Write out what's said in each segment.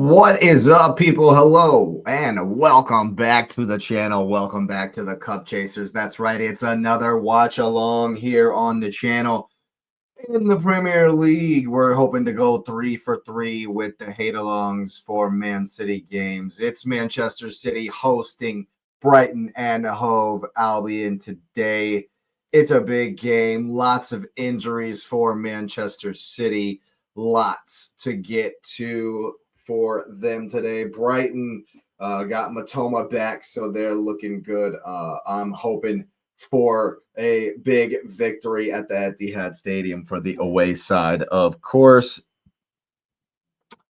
What is up, people? Hello and welcome back to the channel. Welcome back to the Cup Chasers. That's right, it's another watch along here on the channel. In the Premier League, we're hoping to go 3 for 3 with the hate-alongs for Man City games. It's Manchester City hosting Brighton and Hove Albion today. It's a big game. Lots of injuries for Manchester City. Lots to get to for them today. Brighton got Matoma back, so they're looking good. I'm hoping for a big victory at the Etihad Stadium for the away side, of course.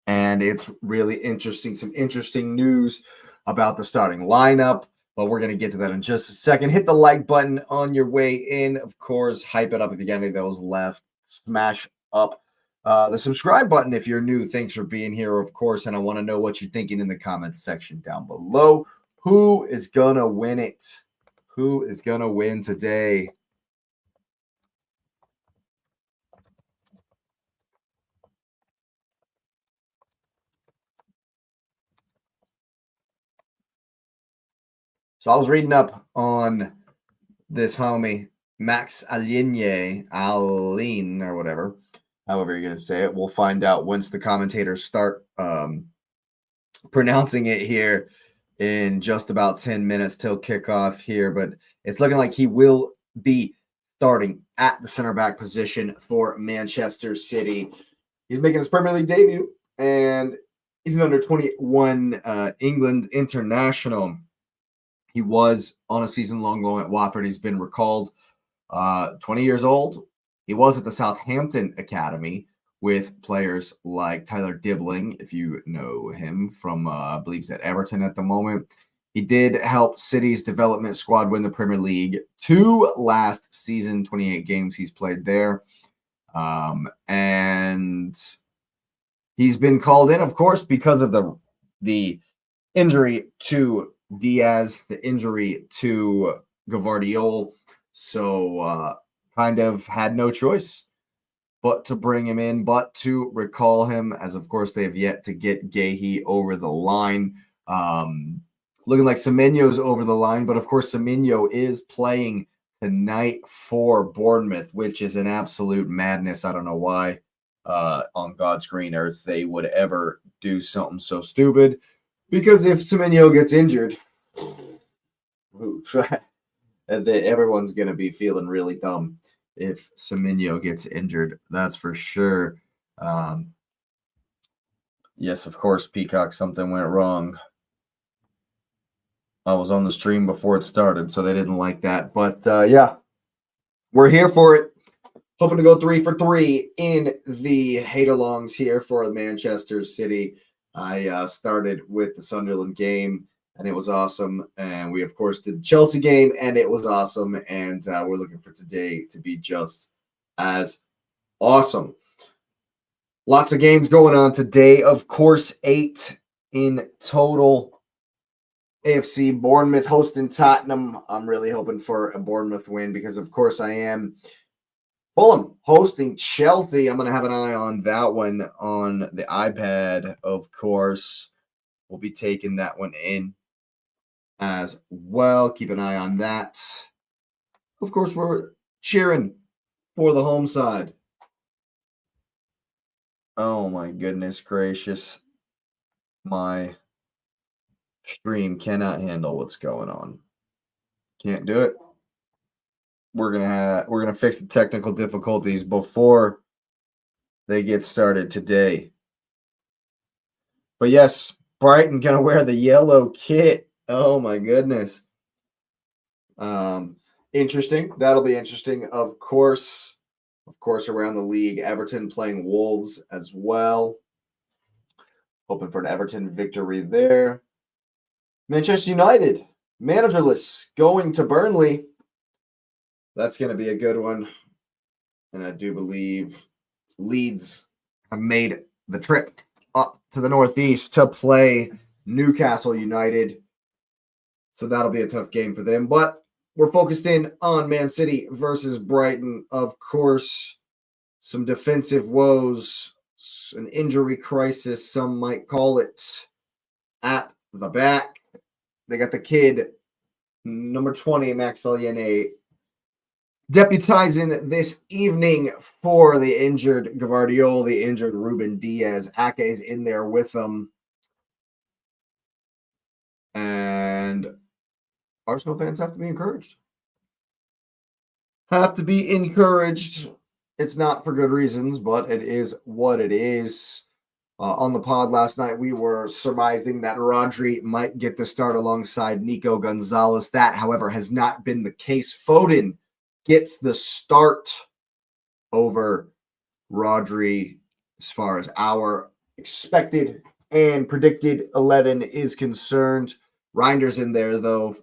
And it's really interesting. Some interesting news about the starting lineup, but we're going to get to that in just a second. Hit the like button on your way in. Of course, hype it up if you got any of those left. Smash up the subscribe button if you're new. Thanks for being here, of course. And I want to know what you're thinking in the comments section down below. Who is going to win it? Who is going to win today? So I was reading up on this homie, Max Aline, or whatever, however you're going to say it. We'll find out once the commentators start pronouncing it here in just about 10 minutes till kickoff here. But it's looking like he will be starting at the center back position for Manchester City. He's making his Premier League debut, and he's an under 21 England international. He was on a season-long loan at Watford. He's been recalled, 20 years old. He was at the Southampton Academy with players like Tyler Dibbling, if you know him from, I believe he's at Everton at the moment. He did help City's development squad win the Premier League 2 last season, 28 games he's played there. And he's been called in, of course, because of the injury to Diaz, the injury to Gvardiol. So kind of had no choice but to bring him in, but to recall him, as of course they have yet to get Guéhi over the line. Looking like Semenyo's over the line, but of course Semenyo is playing tonight for Bournemouth, which is an absolute madness. I don't know why on God's green earth they would ever do something so stupid, because if Semenyo gets injured, everyone's going to be feeling really dumb if Semenyo gets injured. That's for sure. Yes, of course, Peacock, something went wrong. I was on the stream before it started, so they didn't like that. But yeah, we're here for it. Hoping to go 3 for 3 in the hate-alongs here for Manchester City. I started with the Sunderland game, and it was awesome. And we, of course, did the Chelsea game, and it was awesome. And we're looking for today to be just as awesome. Lots of games going on today. Of course, 8 in total. AFC Bournemouth hosting Tottenham. I'm really hoping for a Bournemouth win because, of course, I am. Fulham hosting Chelsea. I'm going to have an eye on that one on the iPad, of course. We'll be taking that one in as well. Keep an eye on that. Of course, we're cheering for the home side. Oh, my goodness gracious. My stream cannot handle what's going on. Can't do it. We're gonna fix the technical difficulties before they get started today. But yes, Brighton gonna wear the yellow kit. Oh my goodness. Interesting. That'll be interesting. Of course, around the league, Everton playing Wolves as well. Hoping for an Everton victory there. Manchester United, managerless, going to Burnley. That's going to be a good one. And I do believe Leeds have made the trip up to the Northeast to play Newcastle United. So that'll be a tough game for them. But we're focused in on Man City versus Brighton. Of course, some defensive woes an injury crisis, some might call it, at the back. They got the kid, number 20, Max Aliene, deputizing this evening for the injured Gvardiol, the injured Ruben Diaz. Ake's in there with them. And Arsenal fans have to be encouraged. Have to be encouraged. It's not for good reasons, but it is what it is. On the pod last night, we were surmising that Rodri might get the start alongside Nico Gonzalez. That, however, has not been the case. Foden gets the start over Rodri as far as our expected and predicted 11 is concerned. Reinder's in there, though.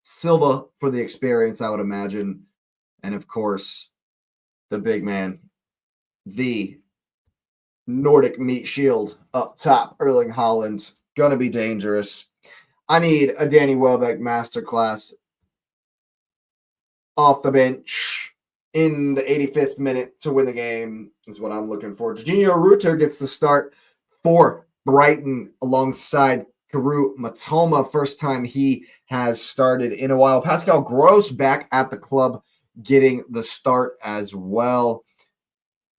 Silva for the experience, I would imagine. And, of course, the big man, the Nordic meat shield up top, Erling Haaland, going to be dangerous. I need a Danny Welbeck masterclass off the bench in the 85th minute to win the game is what I'm looking for. Jorginho Rutter gets the start for Brighton alongside Karu Matoma. First time he has started in a while. Pascal Gross back at the club getting the start as well.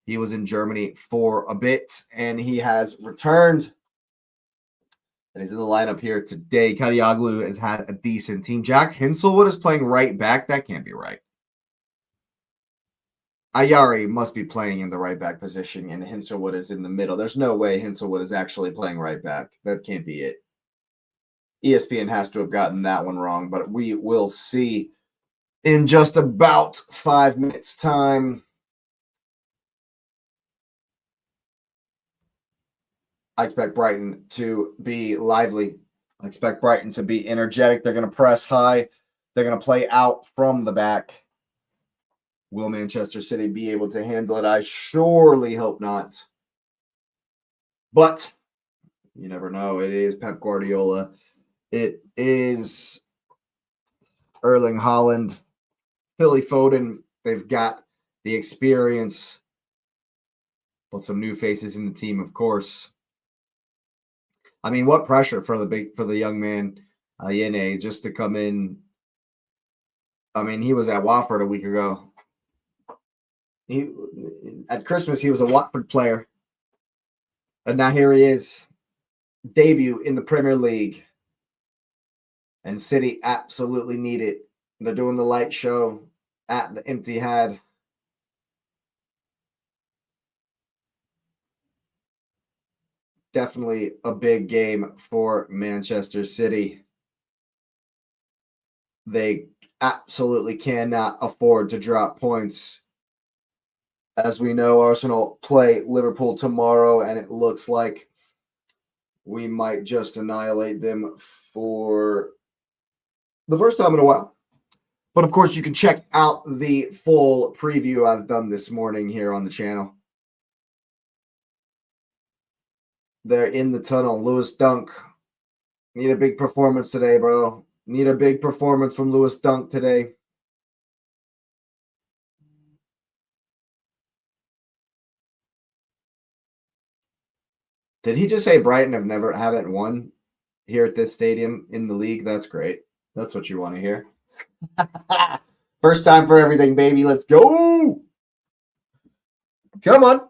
He was in Germany for a bit, and he has returned. And he's in the lineup here today. Kadioglu has had a decent team. Jack Hinselwood is playing right back. That can't be right. Ayari must be playing in the right back position, and Hinselwood is in the middle. There's no way Hinselwood is actually playing right back. That can't be it. ESPN has to have gotten that one wrong, but we will see in just about 5 minutes' time. I expect Brighton to be lively. I expect Brighton to be energetic. They're going to press high. They're going to play out from the back. Will Manchester City be able to handle it? I surely hope not. But you never know. It is Pep Guardiola. It is Erling Haaland, Philly Foden. They've got the experience, but some new faces in the team, of course. I mean, what pressure for the young man, Yene, just to come in. I mean, he was at Watford a week ago. At Christmas, he was a Watford player. And now here he is, debut in the Premier League. And City absolutely need it. They're doing the light show at the Etihad. Definitely a big game for Manchester City. They absolutely cannot afford to drop points. As we know, Arsenal play Liverpool tomorrow, and it looks like we might just annihilate them for the first time in a while. But, of course, you can check out the full preview I've done this morning here on the channel. They're in the tunnel. Lewis Dunk. Need a big performance today, bro. Need a big performance from Lewis Dunk today. Did he just say Brighton haven't won here at this stadium in the league? That's great. That's what you want to hear. First time for everything, baby. Let's go. Come on.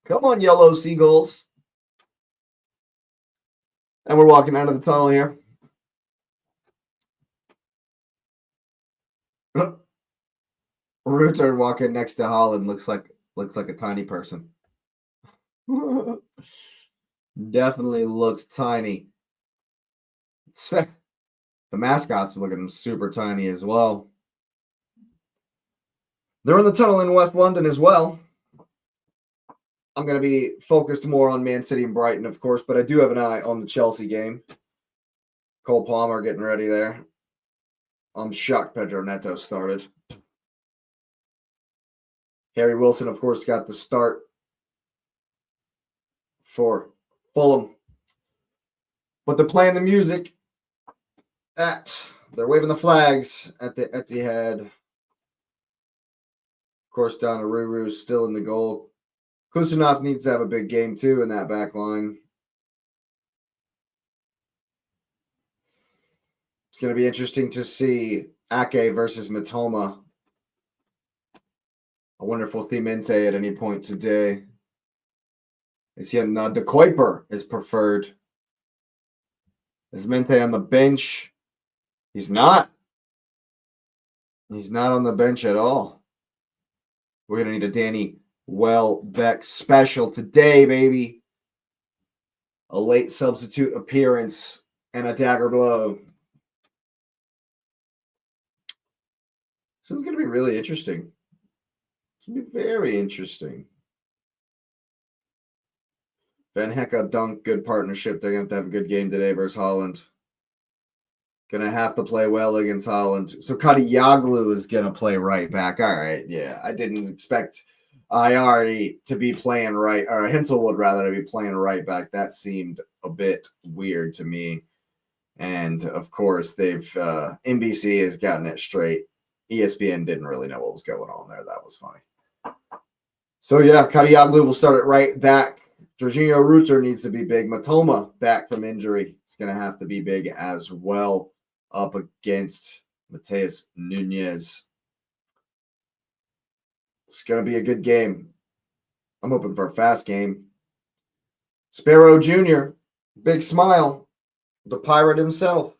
Come on, yellow seagulls. And we're walking out of the tunnel here. Rutter walking next to Haaland looks like a tiny person. Definitely looks tiny. The mascot's looking super tiny as well. They're in the tunnel in West London as well. I'm going to be focused more on Man City and Brighton, of course, but I do have an eye on the Chelsea game. Cole Palmer getting ready there. I'm shocked Pedro Neto started. Harry Wilson, of course, got the start for Fulham. But they're playing the music they're waving the flags at the Etihad. Of course, Donnarumma is still in the goal. Kusanov needs to have a big game, too, in that back line. It's going to be interesting to see Ake versus Matoma. I wonder if we'll see Mente at any point today. Is he on the Kuiper is preferred? Is Mente on the bench? He's not. He's not on the bench at all. We're going to need a Danny Welbeck special today, baby. A late substitute appearance and a dagger blow. So it's going to be really interesting. It's going to be very interesting. Van Hecke, Dunk, good partnership. They're going to have a good game today versus Holland. Going to have to play well against Holland. So Kadioglu is going to play right back. All right, yeah. I didn't expect Iari to be playing right, or Hinselwood rather, to be playing right back. That seemed a bit weird to me. And, of course, they've NBC has gotten it straight. ESPN didn't really know what was going on there. That was funny. So, yeah, Kadioglu will start it right back. Jorginho Ruter needs to be big. Matoma back from injury. It's going to have to be big as well up against Mateus Nunez. It's going to be a good game. I'm hoping for a fast game. Sparrow Jr., big smile. The pirate himself.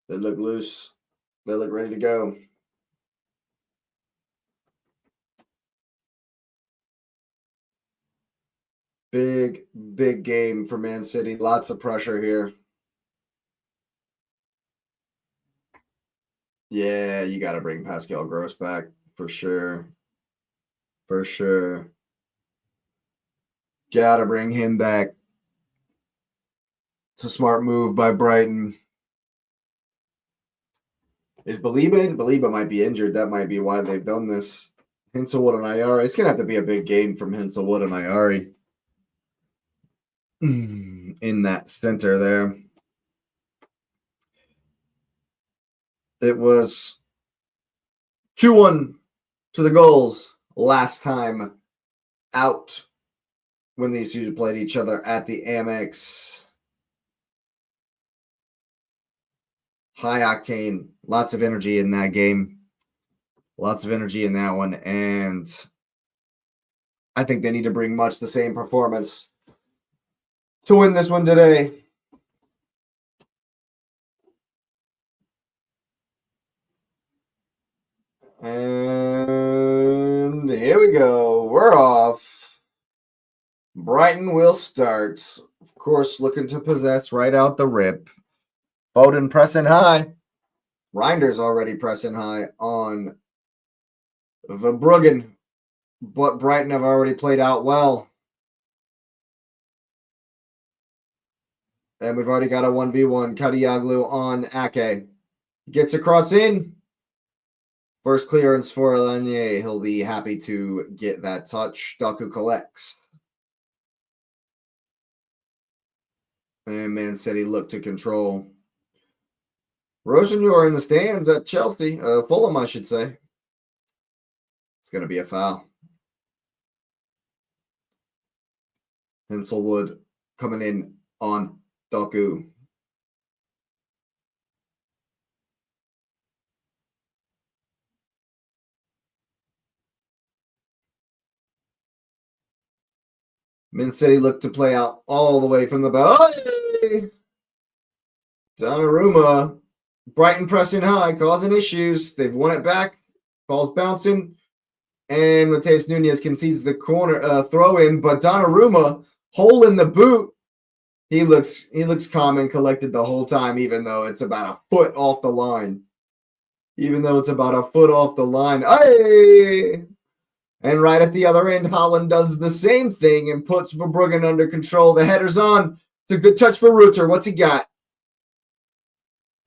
They look loose. They look ready to go. Big, big game for Man City. Lots of pressure here. Yeah, you got to bring Pascal Gross back for sure. For sure. Got to bring him back. It's a smart move by Brighton. Is Baliba in? Baliba might be injured. That might be why they've done this. Hinselwood and Iari. It's going to have to be a big game from Hinselwood and Iari. In that center there. It was 2-1 to the goals last time out when these two played each other at the Amex. High octane, lots of energy in that game. Lots of energy in that one. And I think they need to bring much the same performance to win this one today. And here we go. We're off. Brighton will start. Of course, looking to possess right out the rip. Foden pressing high. Reinder's already pressing high on Verbruggen. But Brighton have already played out well. And we've already got a 1v1. Kadioglu on Ake. Gets across in. First clearance for Lanier. He'll be happy to get that touch. Doku collects. And Man City look to control. Rosenjor in the stands at Chelsea. Fulham, I should say. It's going to be a foul. Hinselwood coming in on Doku. Man City looked to play out all the way from the back. Oh, Donnarumma. Brighton pressing high, causing issues. They've won it back. Ball's bouncing. And Mateus Nunez concedes the corner throw in, but Donnarumma, hole in the boot. He looks calm and collected the whole time, even though it's about a foot off the line. Aye! And right at the other end, Holland does the same thing and puts Verbruggen under control. The header's on. It's a good touch for Ruter. What's he got?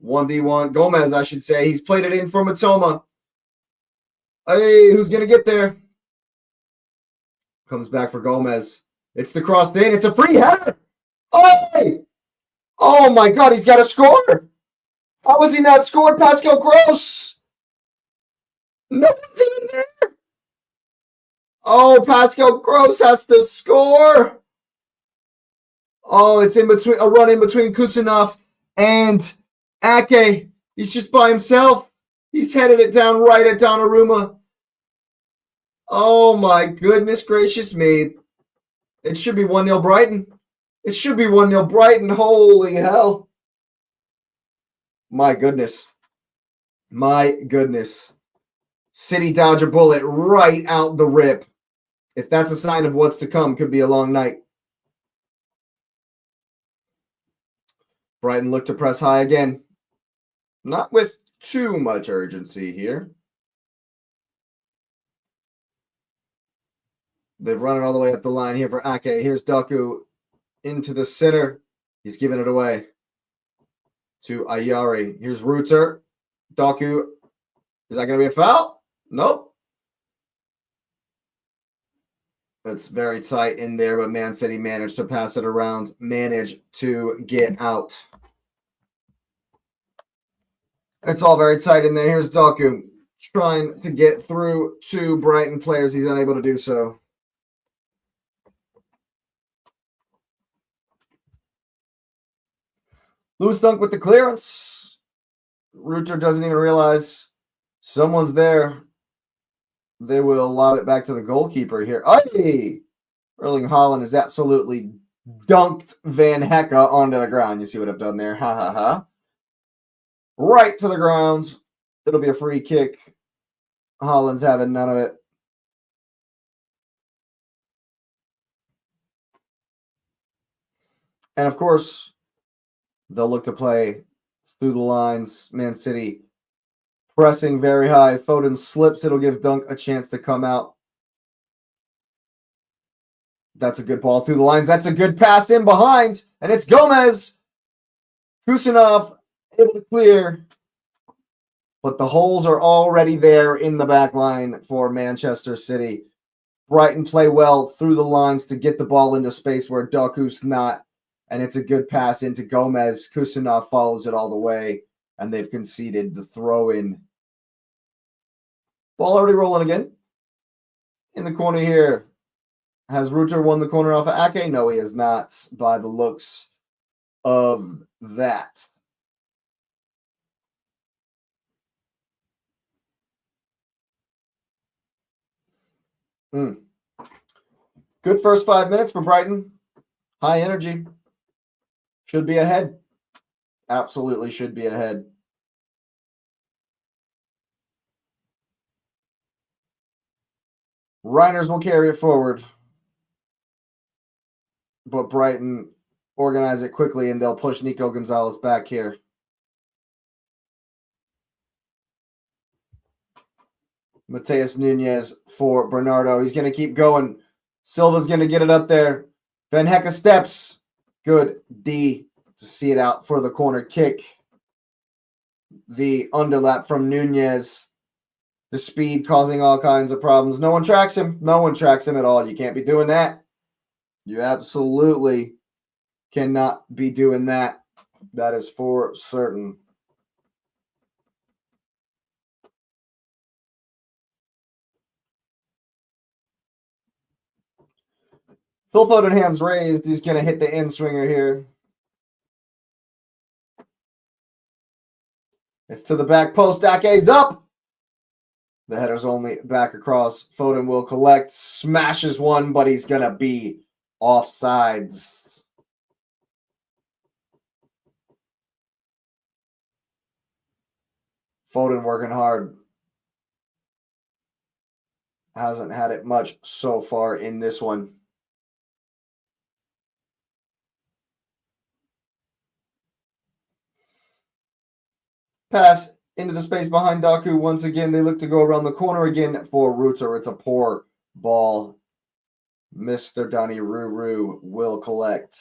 1v1. Gomez, I should say. He's played it in for Matoma. Hey, who's going to get there? Comes back for Gomez. It's the crossed in. It's a free header. Hey! Oh, my God. He's got to score. How has he not scored? Pascal Gross. No one's even there. Oh, Pascal Gross has to score. Oh, it's in between a run in between Kusanov and Ake. He's just by himself. He's headed it down right at Donnarumma. Oh my goodness gracious me. It should be 1-0 Brighton. It should be 1-0 Brighton. Holy hell. My goodness. My goodness. City dodge a bullet right out the rip. If that's a sign of what's to come, could be a long night. Brighton look to press high again. Not with too much urgency here. They've run it all the way up the line here for Ake. Here's Doku into the center. He's giving it away to Ayari. Here's Reuter. Doku. Is that going to be a foul? Nope. That's very tight in there, but Man City managed to pass it around, managed to get out. It's all very tight in there. Here's Doku trying to get through to Brighton players. He's unable to do so. Loose dunk with the clearance. Reuter doesn't even realize someone's there. They will lob it back to the goalkeeper here. Hey! Erling Haaland has absolutely dunked Van Hecke onto the ground. You see what I've done there? Ha ha ha. Right to the ground. It'll be a free kick. Haaland's having none of it. And of course, they'll look to play through the lines. Man City pressing very high. Foden slips. It'll give Dunk a chance to come out. That's a good ball through the lines. That's a good pass in behind. And it's Gomez. Kusanov able to clear. But the holes are already there in the back line for Manchester City. Brighton play well through the lines to get the ball into space where Doku's not. And it's a good pass into Gomez. Kusanov follows it all the way. And they've conceded the throw-in. Ball already rolling again. In the corner here. Has Reuter won the corner off of Ake? No, he has not, by the looks of that. Good first 5 minutes for Brighton. High energy. Should be ahead. Absolutely should be ahead. Reiners will carry it forward. But Brighton organize it quickly, and they'll push Nico Gonzalez back here. Mateus Nunes for Bernardo. He's going to keep going. Silva's going to get it up there. Van Hecke steps. Good D to see it out for the corner kick. The underlap from Nunes. The speed causing all kinds of problems. No one tracks him. No one tracks him at all. You can't be doing that. You absolutely cannot be doing that. That is for certain. Phil Foden hands raised. He's going to hit the in-swinger here. It's to the back post. Ake's up. The header's only back across. Foden will collect. Smashes one, but he's going to be offsides. Foden working hard. Hasn't had it much so far in this one. Pass into the space behind Doku. Once again, they look to go around the corner again for Reuter. It's a poor ball. Mr. Donny Ruru will collect.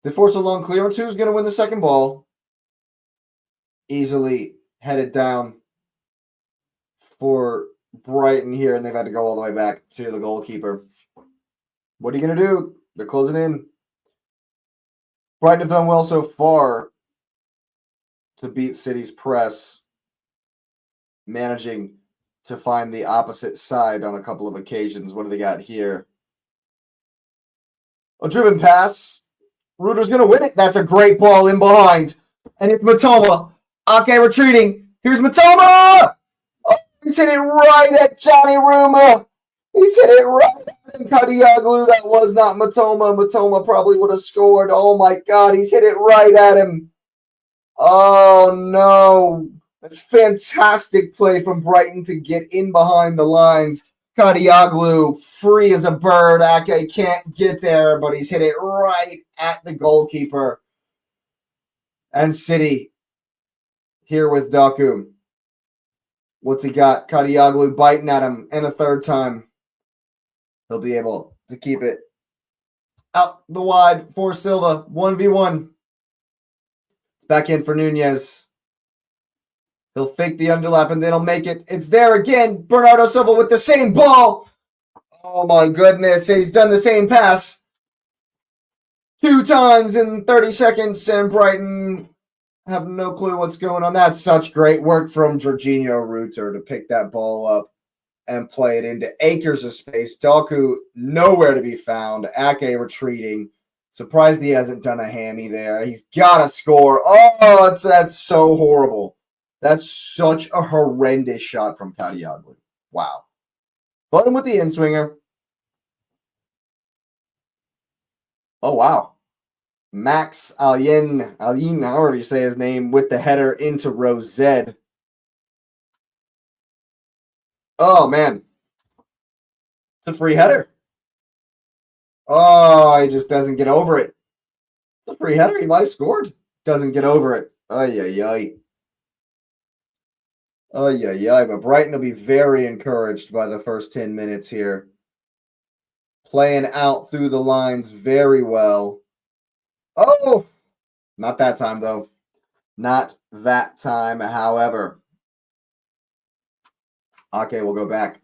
They force a long clearance. Who's going to win the second ball? Easily headed down for Brighton here, and they've had to go all the way back to the goalkeeper. What are you going to do? They're closing in. Brighton have done well so far. to beat City's press, managing to find the opposite side on a couple of occasions. What do they got here? A driven pass. Reuter's going to win it. That's a great ball in behind. And it's Matoma. Ake retreating. Here's Matoma! Oh, he's hit it right at Johnny Ruma. He's hit it right at Kadioglu. That was not Matoma. Matoma probably would have scored. Oh my God, he's hit it right at him. Oh no. That's fantastic play from Brighton to get in behind the lines. Kadioglu, free as a bird. Ake can't get there, but he's hit it right at the goalkeeper. And City here with Doku. What's he got? Kadioglu biting at him, and a third time. He'll be able to keep it out the wide for Silva. 1v1. It's back in for Nunez. He'll fake the underlap and then he'll make it. It's there again. Bernardo Silva with the same ball. Oh my goodness. He's done the same pass 2 times in 30 seconds, and Brighton have no clue what's going on. That's such great work from Jorginho Reuter to pick that ball up and play it into acres of space. Doku nowhere to be found. Ake retreating. Surprised he hasn't done a hammy there. He's got to score. Oh, that's so horrible. That's such a horrendous shot from Kadioglu. Wow. Foden with the in-swinger. Oh, wow. Max Alien, however you say his name, with the header into row Z. Oh, man. It's a free header. Oh, he just doesn't get over it. It's a free header. He might have scored. Doesn't get over it. Ay, ay, ay. Ay, ay, ay. But Brighton will be very encouraged by the first 10 minutes here. Playing out through the lines very well. Oh! Not that time, though. Not that time, however. Okay, we'll go back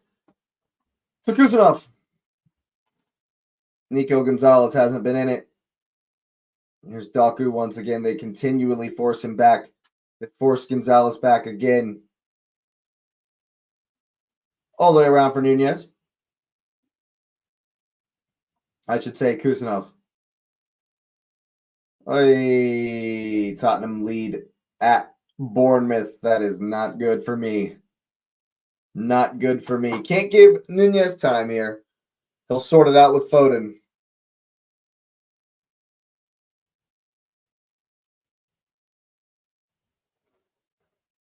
to Kusanov. Nico Gonzalez hasn't been in it. Here's Doku once again. They continually force him back. They force Gonzalez back again. All the way around for Nunez. I should say Kusanov. Hey, Tottenham lead at Bournemouth. That is not good for me. Not good for me. Can't give Nunez time here. He'll sort it out with Foden.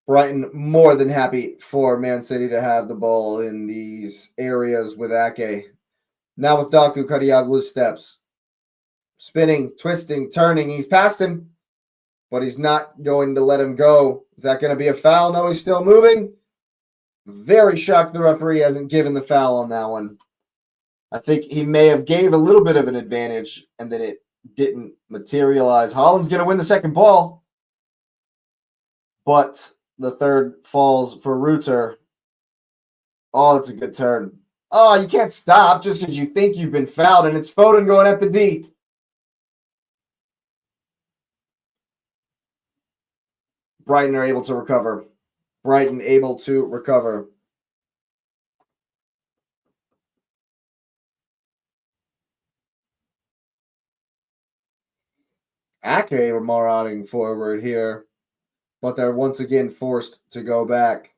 Brighton more than happy for Man City to have the ball in these areas with Ake. Now with Doku, Kadioglu steps. Spinning, twisting, turning. He's past him, but he's not going to let him go. Is that going to be a foul? No, he's still moving. Very shocked the referee hasn't given the foul on that one. I think he may have gave a little bit of an advantage, and then it didn't materialize. Haaland's going to win the second ball, but the third falls for Reuter. Oh, that's a good turn. Oh, you can't stop just because you think you've been fouled, and it's Foden going at the D. Brighton are able to recover. Brighton able to recover. Ake marauding forward here, but they're once again forced to go back.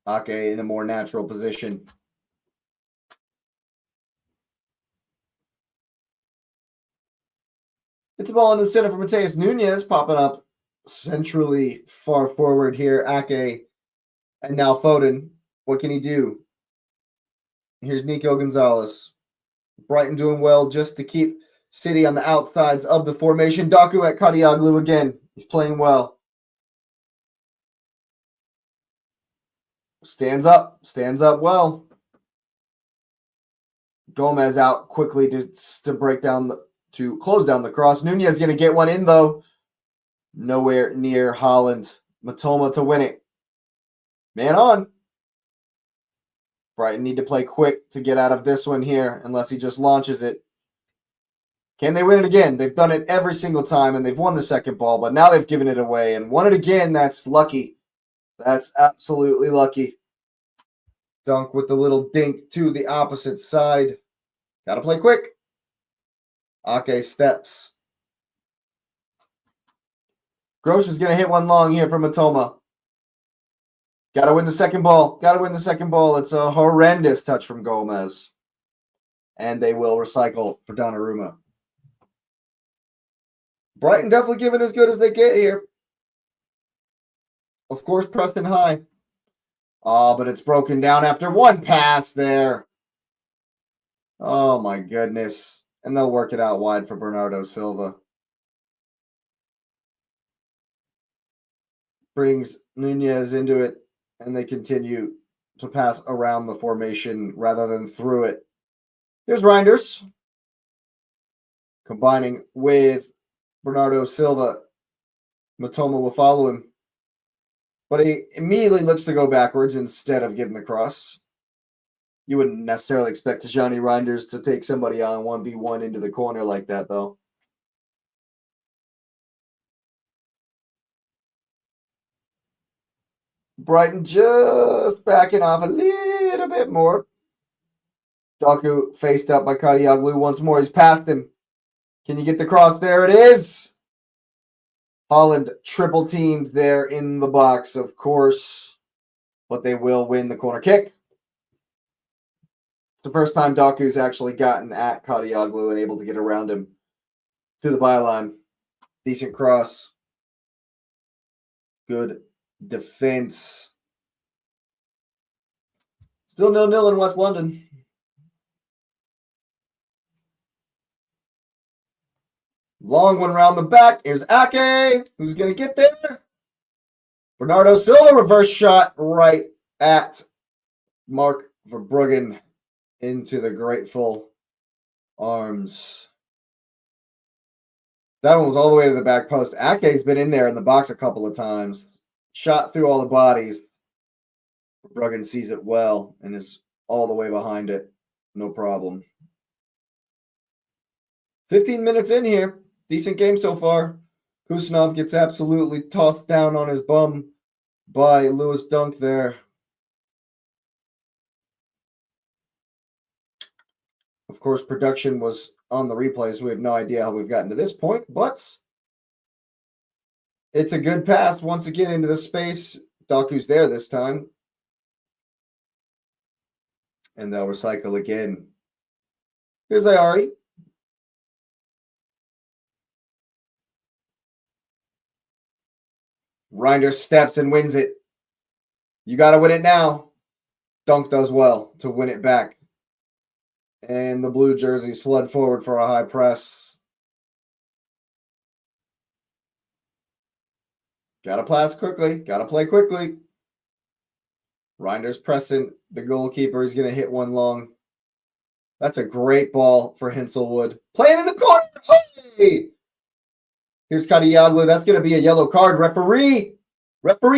Ake in a more natural position. It's a ball in the center for Mateus Nunez, popping up centrally far forward here. Ake and now Foden. What can he do? Here's Nico Gonzalez. Brighton doing well just to keep City on the outsides of the formation. Doku at Kadioglu again. He's playing well. Stands up well. Gomez out quickly to break down to close down the cross. Nunez going to get one in though. Nowhere near Haaland. Matoma to win it. Man on. Brighton need to play quick to get out of this one here, unless he just launches it. Can they win it again? They've done it every single time, and they've won the second ball, but now they've given it away and won it again. That's lucky. That's absolutely lucky. Dunk with the little dink to the opposite side. Got to play quick. Ake steps. Gross is going to hit one long here from Matoma. Got to win the second ball. Got to win the second ball. It's a horrendous touch from Gomez. And they will recycle for Donnarumma. Brighton definitely giving as good as they get here. Of course, Preston high. Oh, but it's broken down after one pass there. Oh, my goodness. And they'll work it out wide for Bernardo Silva. Brings Nunez into it, and they continue to pass around the formation rather than through it. Here's Reinders. Combining with Bernardo Silva. Matoma will follow him. But he immediately looks to go backwards instead of getting the cross. You wouldn't necessarily expect Johnny Reinders to take somebody on 1v1 into the corner like that, though. Brighton just backing off a little bit more. Doku faced up by Kadioglu once more. He's past him. Can you get the cross? There it is. Holland triple teamed there in the box, of course. But they will win the corner kick. It's the first time Doku's actually gotten at Kadioglu and able to get around him to the byline. Decent cross. Good defense. Still 0-0 in West London. Long one round the back. Here's Ake. Who's going to get there? Bernardo Silva, reverse shot right at Mark Verbruggen into the grateful arms. That one was all the way to the back post. Ake's been in there in the box a couple of times. Shot through all the bodies. Verbruggen sees it well and is all the way behind it. No problem. 15 minutes in here. Decent game so far. Kusanov gets absolutely tossed down on his bum by Lewis Dunk there. Of course, production was on the replay, so we have no idea how we've gotten to this point, but it's a good pass once again into the space. Doku's there this time. And they'll recycle again. Here's Ayari. Reinders steps and wins it. You got to win it now. Dunk does well to win it back. And the blue jerseys flood forward for a high press. Got to pass quickly. Got to play quickly. Reinders pressing the goalkeeper. He's going to hit one long. That's a great ball for Hinselwood. Playing in the corner. Hey! Here's Kadioglu. That's going to be a yellow card. Referee,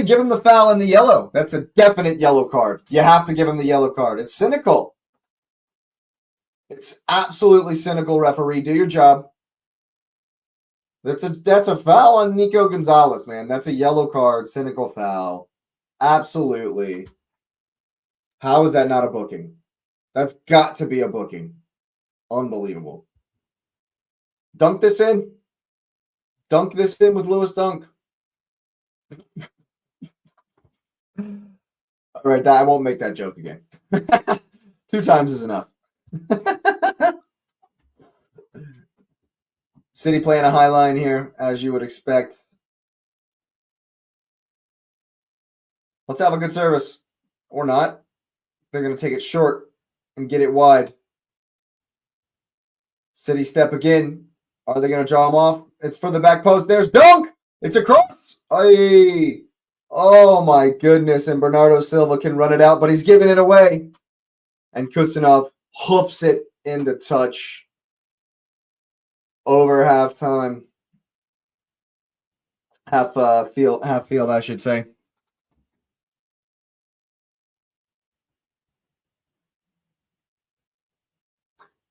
give him the foul and the yellow. That's a definite yellow card. You have to give him the yellow card. It's cynical. It's absolutely cynical, referee. Do your job. That's a foul on Nico Gonzalez, man. That's a yellow card, cynical foul. Absolutely. How is that not a booking? That's got to be a booking. Unbelievable. Dunk this in. Dunk this in with Lewis Dunk. All right, I won't make that joke again. 2 times is enough. City playing a high line here, as you would expect. Let's have a good service. Or not. They're going to take it short and get it wide. City step again. Are they going to draw him off? It's for the back post. There's Dunk. It's a cross. Aye. Oh, my goodness. And Bernardo Silva can run it out, but he's giving it away. And Kusanov hoofs it into touch over halftime. Half field, I should say.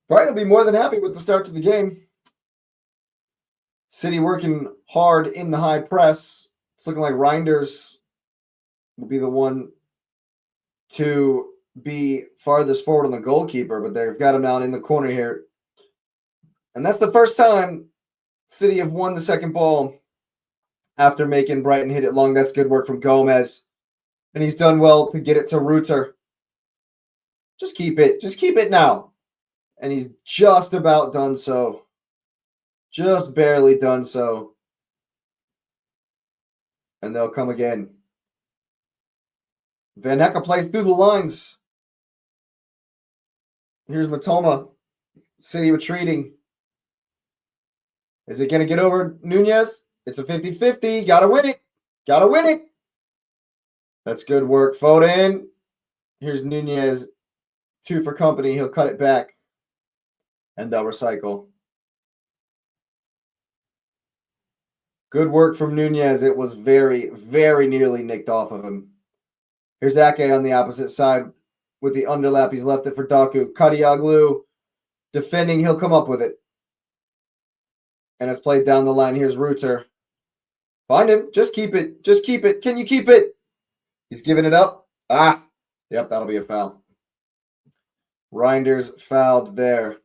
Brighton will be more than happy with the start to the game. City working hard in the high press. It's looking like Reinders will be the one to be farthest forward on the goalkeeper, but they've got him down in the corner here. And that's the first time City have won the second ball after making Brighton hit it long. That's good work from Gomez. And he's done well to get it to Reuter. Just keep it. Just keep it now. And he's just about done so. Just barely done so. And they'll come again. Van Hecke plays through the lines. Here's Matoma. City retreating. Is it going to get over Nunez? It's a 50-50. Got to win it. Got to win it. That's good work. Foden. Here's Nunez. 2 for company. He'll cut it back. And they'll recycle. Good work from Nunez. It was very, very nearly nicked off of him. Here's Ake on the opposite side with the underlap. He's left it for Doku. Kadioglu defending. He'll come up with it. And it's played down the line. Here's Reuter. Find him. Just keep it. Just keep it. Can you keep it? He's giving it up. Ah. Yep, that'll be a foul. Reinders fouled there.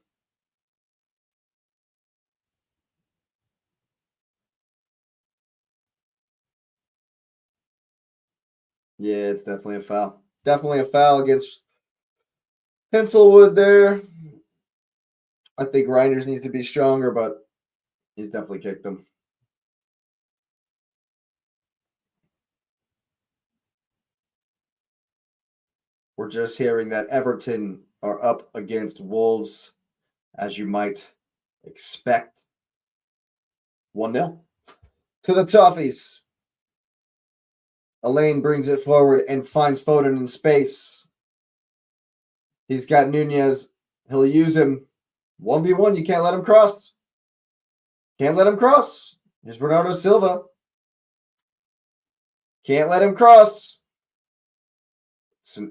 Yeah, it's definitely a foul. Definitely a foul against Pencilwood there. I think Reinders needs to be stronger, but he's definitely kicked him. We're just hearing that Everton are up against Wolves, as you might expect. 1-0 to the Toffees. Elaine brings it forward and finds Foden in space. He's got Nunez. He'll use him. 1v1. You can't let him cross. Can't let him cross. Here's Bernardo Silva. Can't let him cross. It's a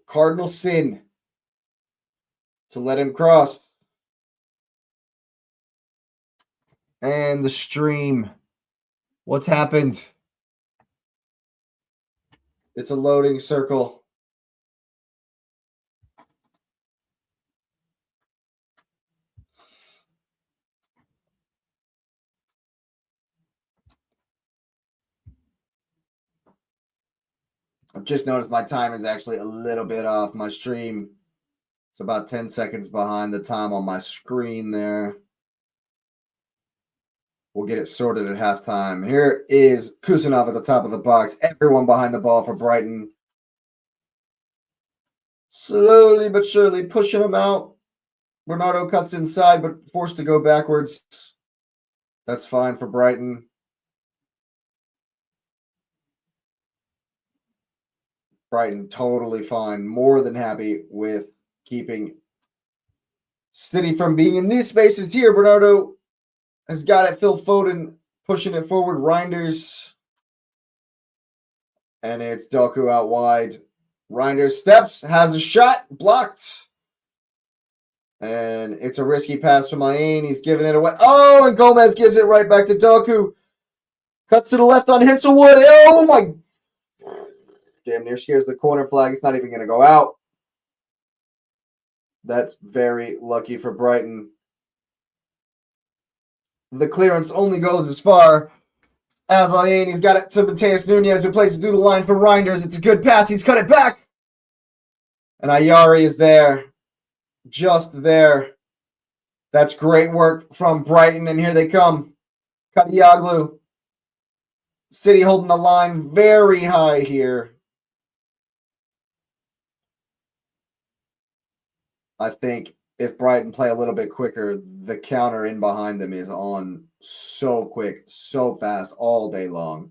cardinal sin to let him cross. And the stream. What's happened? It's a loading circle. I've just noticed my time is actually a little bit off. My stream, it's about 10 seconds behind the time on my screen there. We'll get it sorted at halftime. Here is Kusanov at the top of the box. Everyone behind the ball for Brighton. Slowly but surely pushing him out. Bernardo cuts inside, but forced to go backwards. That's fine for Brighton. Brighton totally fine. More than happy with keeping City from being in these spaces here. Bernardo has got it. Phil Foden pushing it forward. Reinders. And it's Doku out wide. Reinders steps, has a shot, blocked. And it's a risky pass from Aine. He's giving it away. Oh, and Gomez gives it right back to Doku. Cuts to the left on Hinselwood. Oh, my. Damn near scares the corner flag. It's not even going to go out. That's very lucky for Brighton. The clearance only goes as far as Aine. He's got it to Mateus Nunez, who plays it through the line for Reinders. It's a good pass. He's cut it back. And Ayari is there. Just there. That's great work from Brighton. And here they come. Kadioglu. City holding the line very high here. I think if Brighton play a little bit quicker, the counter in behind them is on so quick, so fast, all day long.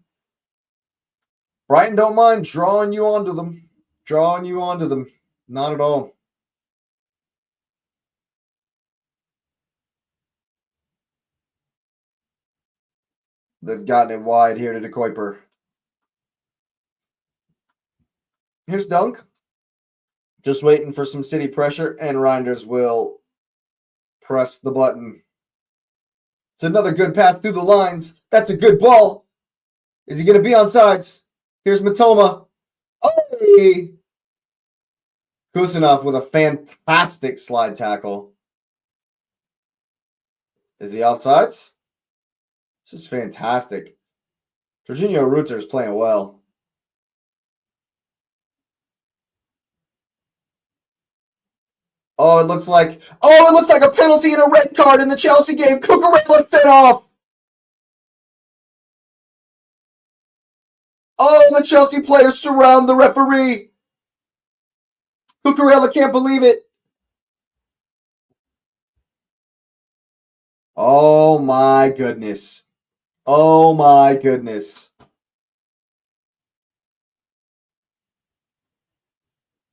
Brighton don't mind drawing you onto them. Drawing you onto them. Not at all. They've gotten it wide here to De Kuiper. Here's Dunk. Just waiting for some City pressure, and Reinders will press the button. It's another good pass through the lines. That's a good ball. Is he going to be on sides? Here's Matoma. Oh! Kusanov with a fantastic slide tackle. Is he offsides? This is fantastic. Jorginho Rutter is playing well. Oh, it looks like a penalty and a red card in the Chelsea game. Cucurella sent off. Oh, the Chelsea players surround the referee. Cucurella can't believe it. Oh my goodness. Oh my goodness.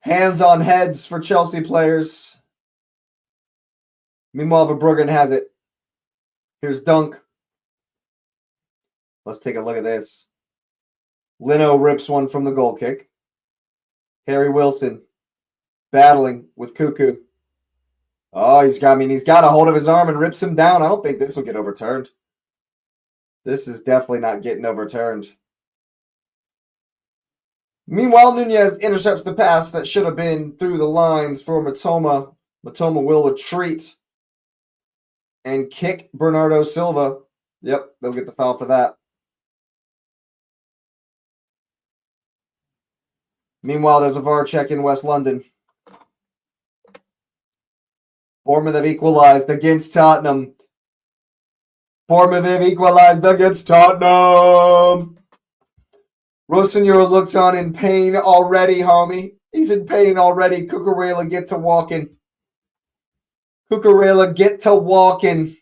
Hands on heads for Chelsea players. Meanwhile, Verbruggen has it. Here's Dunk. Let's take a look at this. Lino rips one from the goal kick. Harry Wilson battling with Cuckoo. Oh, he's got a hold of his arm and rips him down. I don't think this will get overturned. This is definitely not getting overturned. Meanwhile, Nunez intercepts the pass that should have been through the lines for Matoma. Matoma will retreat and kick Bernardo Silva. Yep, they'll get the foul for that. Meanwhile, there's a VAR check in West London. Bournemouth have equalized against Tottenham. Bournemouth have equalized against Tottenham. Rossignol looks on in pain already, homie. He's in pain already. Cucurella, get to walking. Cucurella, get to walking.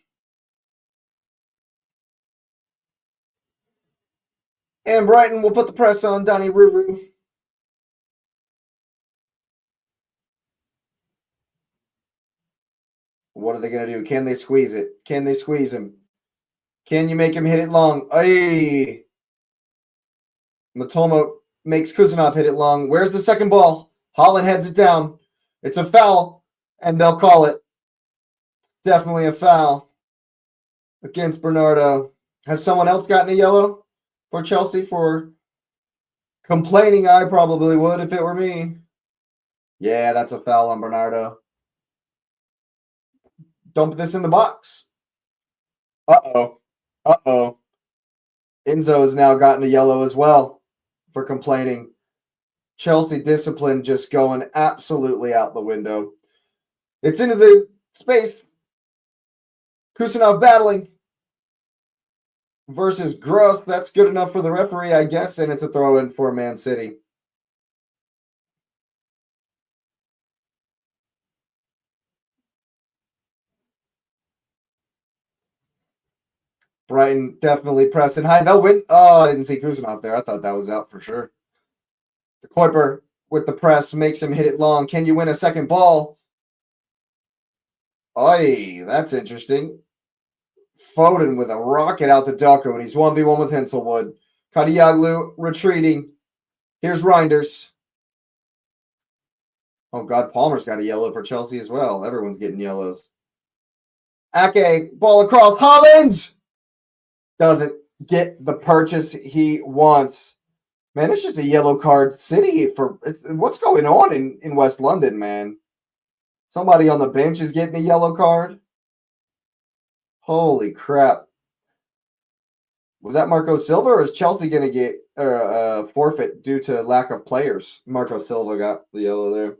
And Brighton will put the press on Donny Ruru. What are they going to do? Can they squeeze it? Can they squeeze him? Can you make him hit it long? Ay. Matoma makes Kusanov hit it long. Where's the second ball? Holland heads it down. It's a foul, and they'll call it. It's definitely a foul against Bernardo. Has someone else gotten a yellow for Chelsea for complaining? I probably would if it were me. Yeah, that's a foul on Bernardo. Dump this in the box. Uh-oh. Uh-oh. Enzo has now gotten a yellow as well for complaining. Chelsea discipline just going absolutely out the window. It's into the space. Kusanov battling versus Groth. That's good enough for the referee, I guess, and it's a throw-in for Man City. Brighton definitely pressing high. They'll win. Oh, I didn't see Kusanov there. I thought that was out for sure. The Kuiper with the press makes him hit it long. Can you win a second ball? Oy, that's interesting. Foden with a rocket out to Ducko, and he's 1v1 with Henselwood. Kadioglu retreating. Here's Reinders. Oh, God, Palmer's got a yellow for Chelsea as well. Everyone's getting yellows. Ake, ball across. Hollins! Doesn't get the purchase he wants. Man, it's just a yellow card city for what's going on in West London, man. Somebody on the bench is getting a yellow card. Holy crap. Was that Marco Silva, or is Chelsea going to get a forfeit due to lack of players? Marco Silva got the yellow there.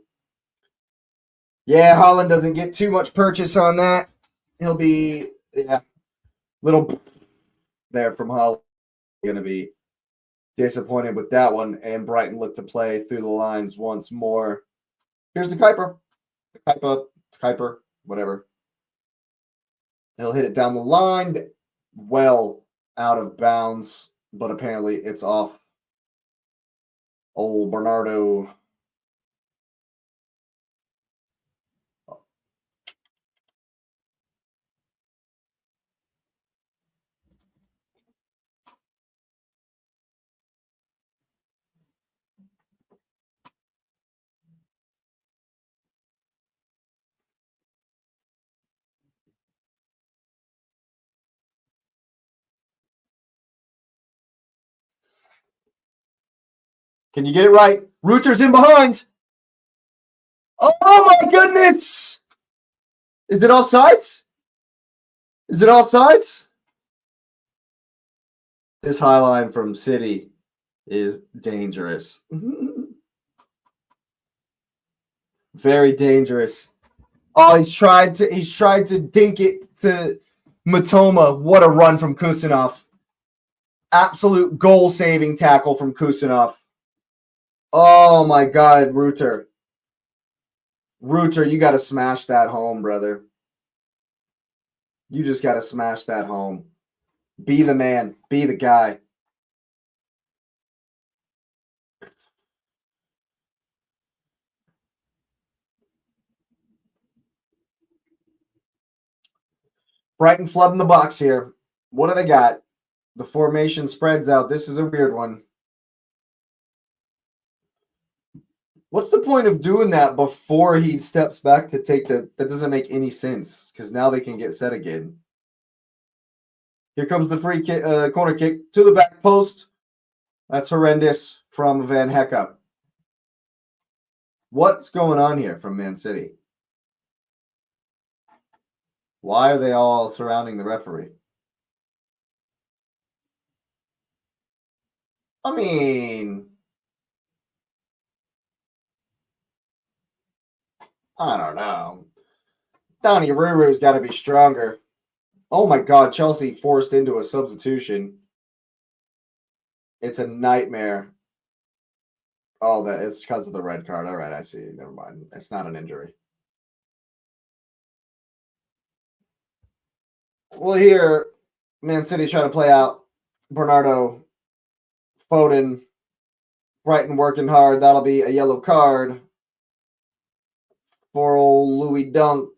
Yeah, Holland doesn't get too much purchase on that. He'll be, little there from Holland. Going to be disappointed with that one, and Brighton look to play through the lines once more. Here's the Kuiper. Kuiper, whatever. He'll hit it down the line, well out of bounds, but apparently it's off. Old Bernardo. Can you get it right? Reuter's in behind. Oh my goodness! Is it offsides? Is it offsides? This high line from City is dangerous. Very dangerous. Oh, he's tried to dink it to Matoma. What a run from Kusanov. Absolute goal-saving tackle from Kusanov. Oh my God, Reuter. Reuter, you got to smash that home, brother. You just got to smash that home. Be the man. Be the guy. Brighton flooding the box here. What do they got? The formation spreads out. This is a weird one. What's the point of doing that before he steps back to take the... That doesn't make any sense because now they can get set again. Here comes the free kick, corner kick to the back post. That's horrendous from Van Hecke. What's going on here from Man City? Why are they all surrounding the referee? I mean, I don't know. Donny Ruru's got to be stronger. Oh my God, Chelsea forced into a substitution. It's a nightmare. Oh, that it's because of the red card. All right, I see. Never mind. It's not an injury. Well, here, Man City trying to play out Bernardo, Foden, Brighton working hard. That'll be a yellow card for old Louis Dunk.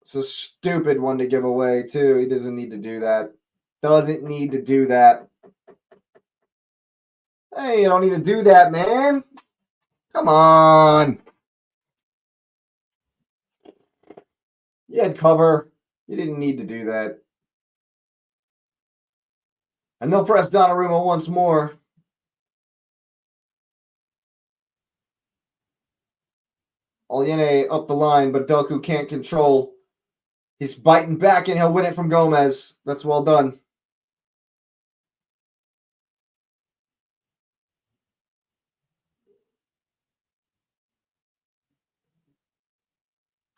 It's a stupid one to give away, too. He doesn't need to do that. Doesn't need to do that. Hey, you don't need to do that, man. Come on. You had cover. You didn't need to do that. And they'll press Donnarumma once more. Olyene up the line, but Doku can't control. He's biting back, and he'll win it from Gomez. That's well done.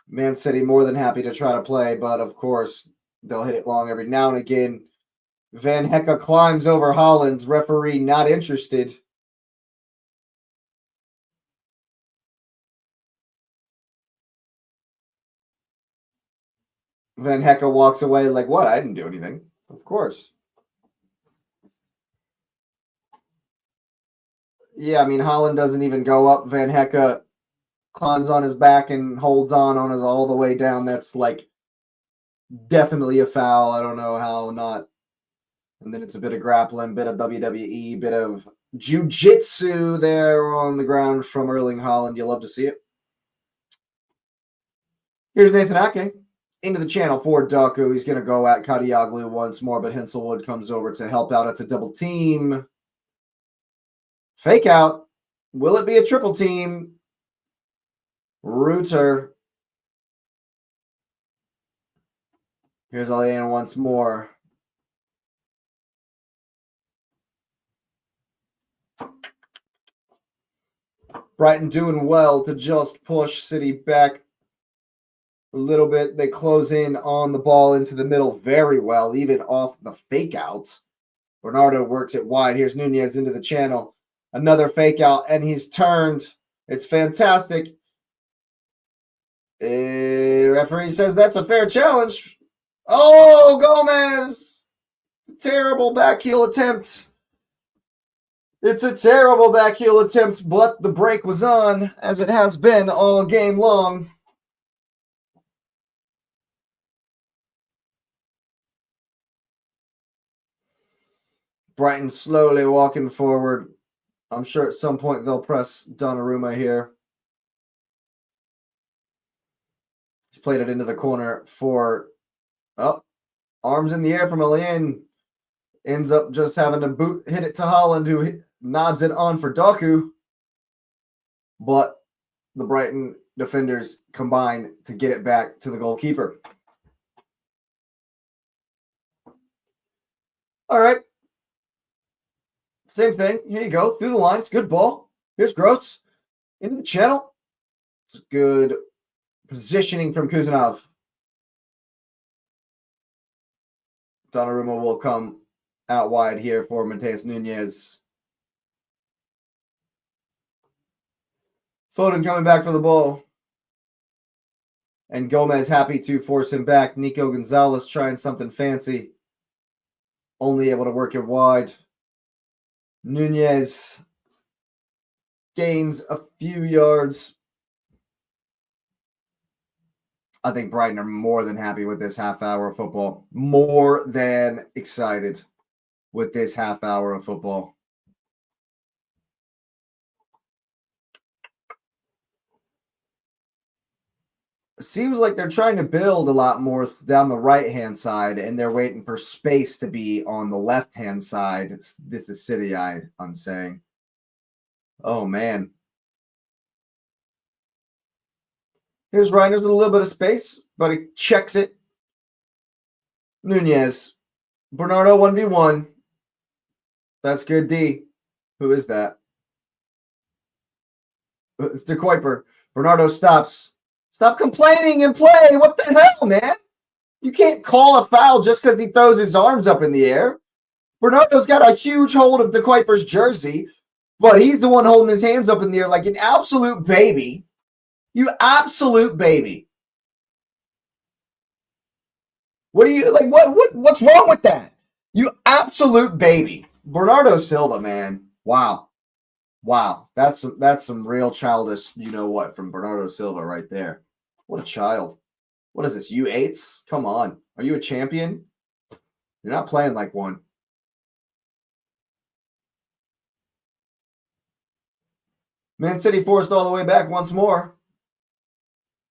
Man City more than happy to try to play, but of course, they'll hit it long every now and again. Van Hecke climbs over Holland's. Referee not interested. Van Hecke walks away like, what? I didn't do anything. Of course. Yeah, I mean, Holland doesn't even go up. Van Hecke climbs on his back and holds on his all the way down. That's like definitely a foul. I don't know how not. And then it's a bit of grappling, bit of WWE, bit of jiu-jitsu there on the ground from Erling Haaland. You love to see it. Here's Nathan Ake into the channel for Doku. He's going to go at Kadioglu once more, but Henselwood comes over to help out. It's a double team. Fake out. Will it be a triple team? Reuter. Here's Albion once more. Brighton doing well to just push City back a little bit. They close in on the ball into the middle very well, even off the fake out. Bernardo works it wide. Here's Nunez into the channel. Another fake out, and he's turned. It's fantastic. Referee says that's a fair challenge. Oh, Gomez! Terrible back heel attempt. It's a terrible back heel attempt, but the break was on, as it has been all game long. Brighton slowly walking forward. I'm sure at some point they'll press Donnarumma here. He's played it into the corner for... Oh, arms in the air from Albion. Ends up just having to hit it to Holland, who nods it on for Doku. But the Brighton defenders combine to get it back to the goalkeeper. All right. Same thing. Here you go. Through the lines. Good ball. Here's Gross. Into the channel. It's good positioning from Kuzanov. Donnarumma will come out wide here for Mateus Nunes. Foden coming back for the ball. And Gomez happy to force him back. Nico Gonzalez trying something fancy. Only able to work it wide. Nunes gains a few yards. I think Brighton are more than happy with this half hour of football. More than excited with this half hour of football. It seems like they're trying to build a lot more down the right-hand side, and they're waiting for space to be on the left-hand side. This is City, I'm saying. Oh, man. Here's Reinders with a little bit of space, but he checks it. Nunes. Bernardo 1v1. That's good, D. Who is that? It's De Kuiper. Bernardo stops. Stop complaining and play. What the hell, man? You can't call a foul just because he throws his arms up in the air. Bernardo's got a huge hold of De Kuiper's jersey, but he's the one holding his hands up in the air like an absolute baby. You absolute baby. What do you like? What's wrong with that? You absolute baby. Bernardo Silva, man. Wow. Wow. That's some real childish, you know what, from Bernardo Silva right there. What a child. What is this? U8s? Come on. Are you a champion? You're not playing like one. Man City forced all the way back once more.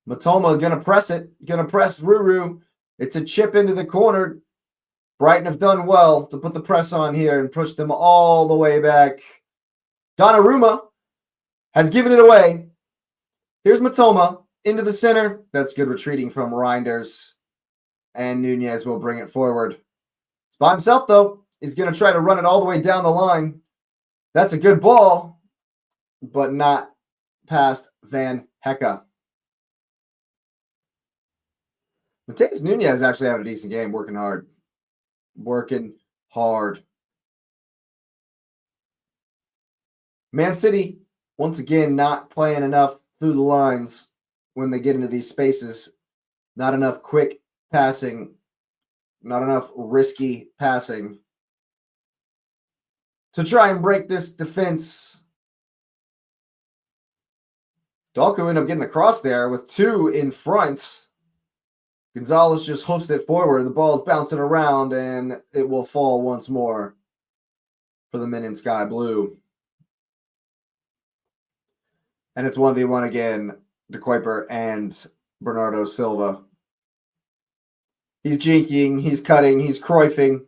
Matoma going to press it. Going to press Ruru. It's a chip into the corner. Brighton have done well to put the press on here and push them all the way back. Donnarumma has given it away. Here's Matoma into the center. That's good retreating from Reinders. And Nunes will bring it forward. It's by himself, though. He's going to try to run it all the way down the line. That's a good ball, but not past Van Hecke. Mateus Nunes actually having a decent game, working hard. Working hard. Man City, once again, not playing enough through the lines when they get into these spaces. Not enough quick passing. Not enough risky passing to try and break this defense. Doku ended up getting the cross there with two in front. Gonzalez just hoofs it forward. The ball is bouncing around, and it will fall once more for the men in sky blue. And it's 1v1 again, De Kuiper and Bernardo Silva. He's jinking, he's cutting, he's Cruyffing.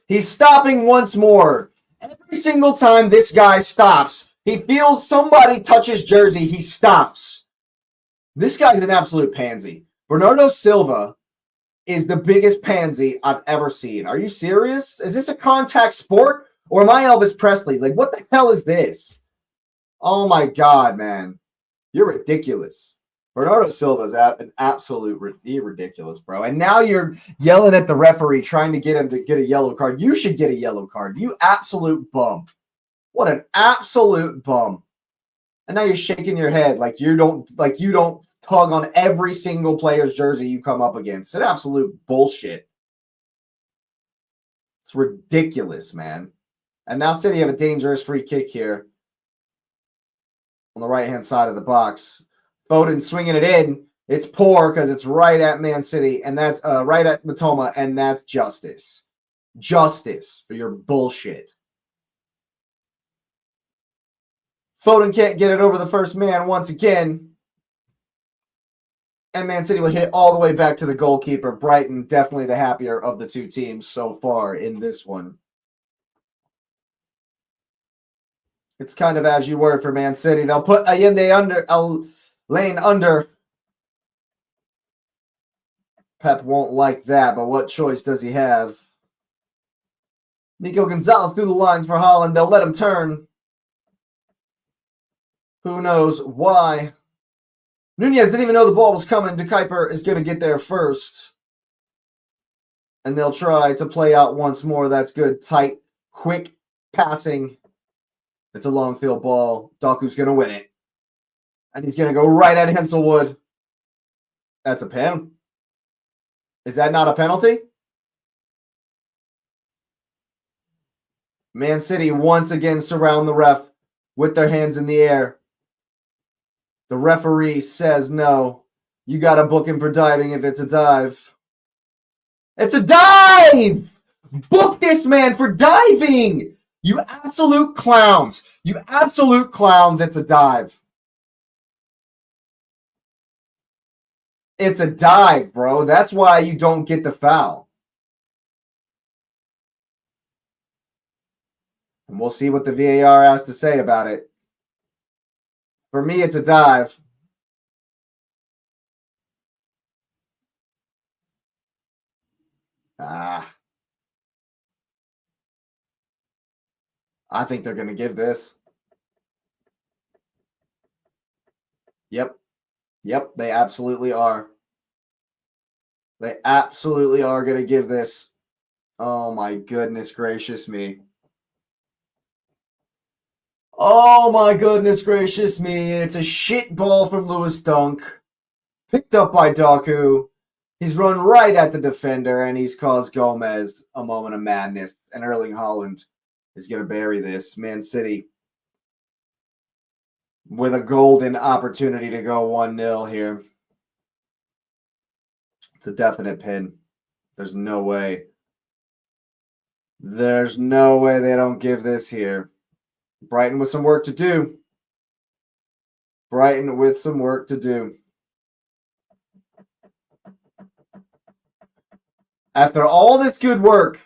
He's stopping once more. Every single time this guy stops, he feels somebody touch his jersey, he stops. This guy's an absolute pansy. Bernardo Silva is the biggest pansy I've ever seen. Are you serious? Is this a contact sport? Or am I Elvis Presley? Like, what the hell is this? Oh, my God, man. You're ridiculous. Bernardo Silva is an absolute ridiculous, bro. And now you're yelling at the referee trying to get him to get a yellow card. You should get a yellow card. You absolute bum. What an absolute bum. And now you're shaking your head like you don't tug on every single player's jersey you come up against. It's absolute bullshit. It's ridiculous, man. And now City have a dangerous free kick here on the right-hand side of the box. Foden swinging it in. It's poor because it's right at Man City, and that's right at Matoma, and that's justice. Justice for your bullshit. Foden can't get it over the first man once again. And Man City will hit it all the way back to the goalkeeper. Brighton, definitely the happier of the two teams so far in this one. It's kind of as you were for Man City. They'll put Allende under, Lane under. Pep won't like that, but what choice does he have? Nico Gonzalez through the lines for Holland. They'll let him turn. Who knows why? Nunez didn't even know the ball was coming. De Kuyper is going to get there first. And they'll try to play out once more. That's good. Tight, quick passing. It's a long field ball. Doku's going to win it. And he's going to go right at Henselwood. That's a pen. Is that not a penalty? Man City once again surround the ref with their hands in the air. The referee says no. You got to book him for diving if it's a dive. It's a dive! Book this man for diving! You absolute clowns. You absolute clowns. It's a dive. It's a dive, bro. That's why you don't get the foul. And we'll see what the VAR has to say about it. For me, it's a dive. I think they're going to give this. Yep, they absolutely are. They absolutely are going to give this. Oh, my goodness gracious me. Oh, my goodness gracious me. It's a shit ball from Lewis Dunk. Picked up by Doku. He's run right at the defender, and he's caused Gomez a moment of madness. And Erling Haaland is going to bury this. Man City with a golden opportunity to go 1-0 here. It's a definite pin. There's no way. There's no way they don't give this here. Brighton with some work to do. Brighton with some work to do. After all this good work,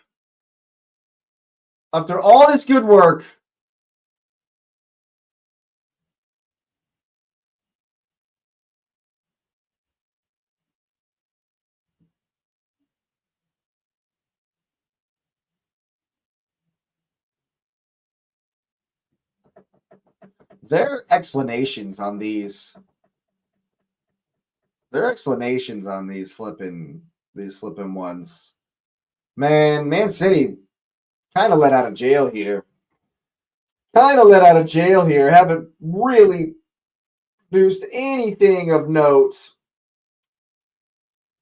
their explanations on these flipping ones. Man City kind of let out of jail here. Haven't really produced anything of note.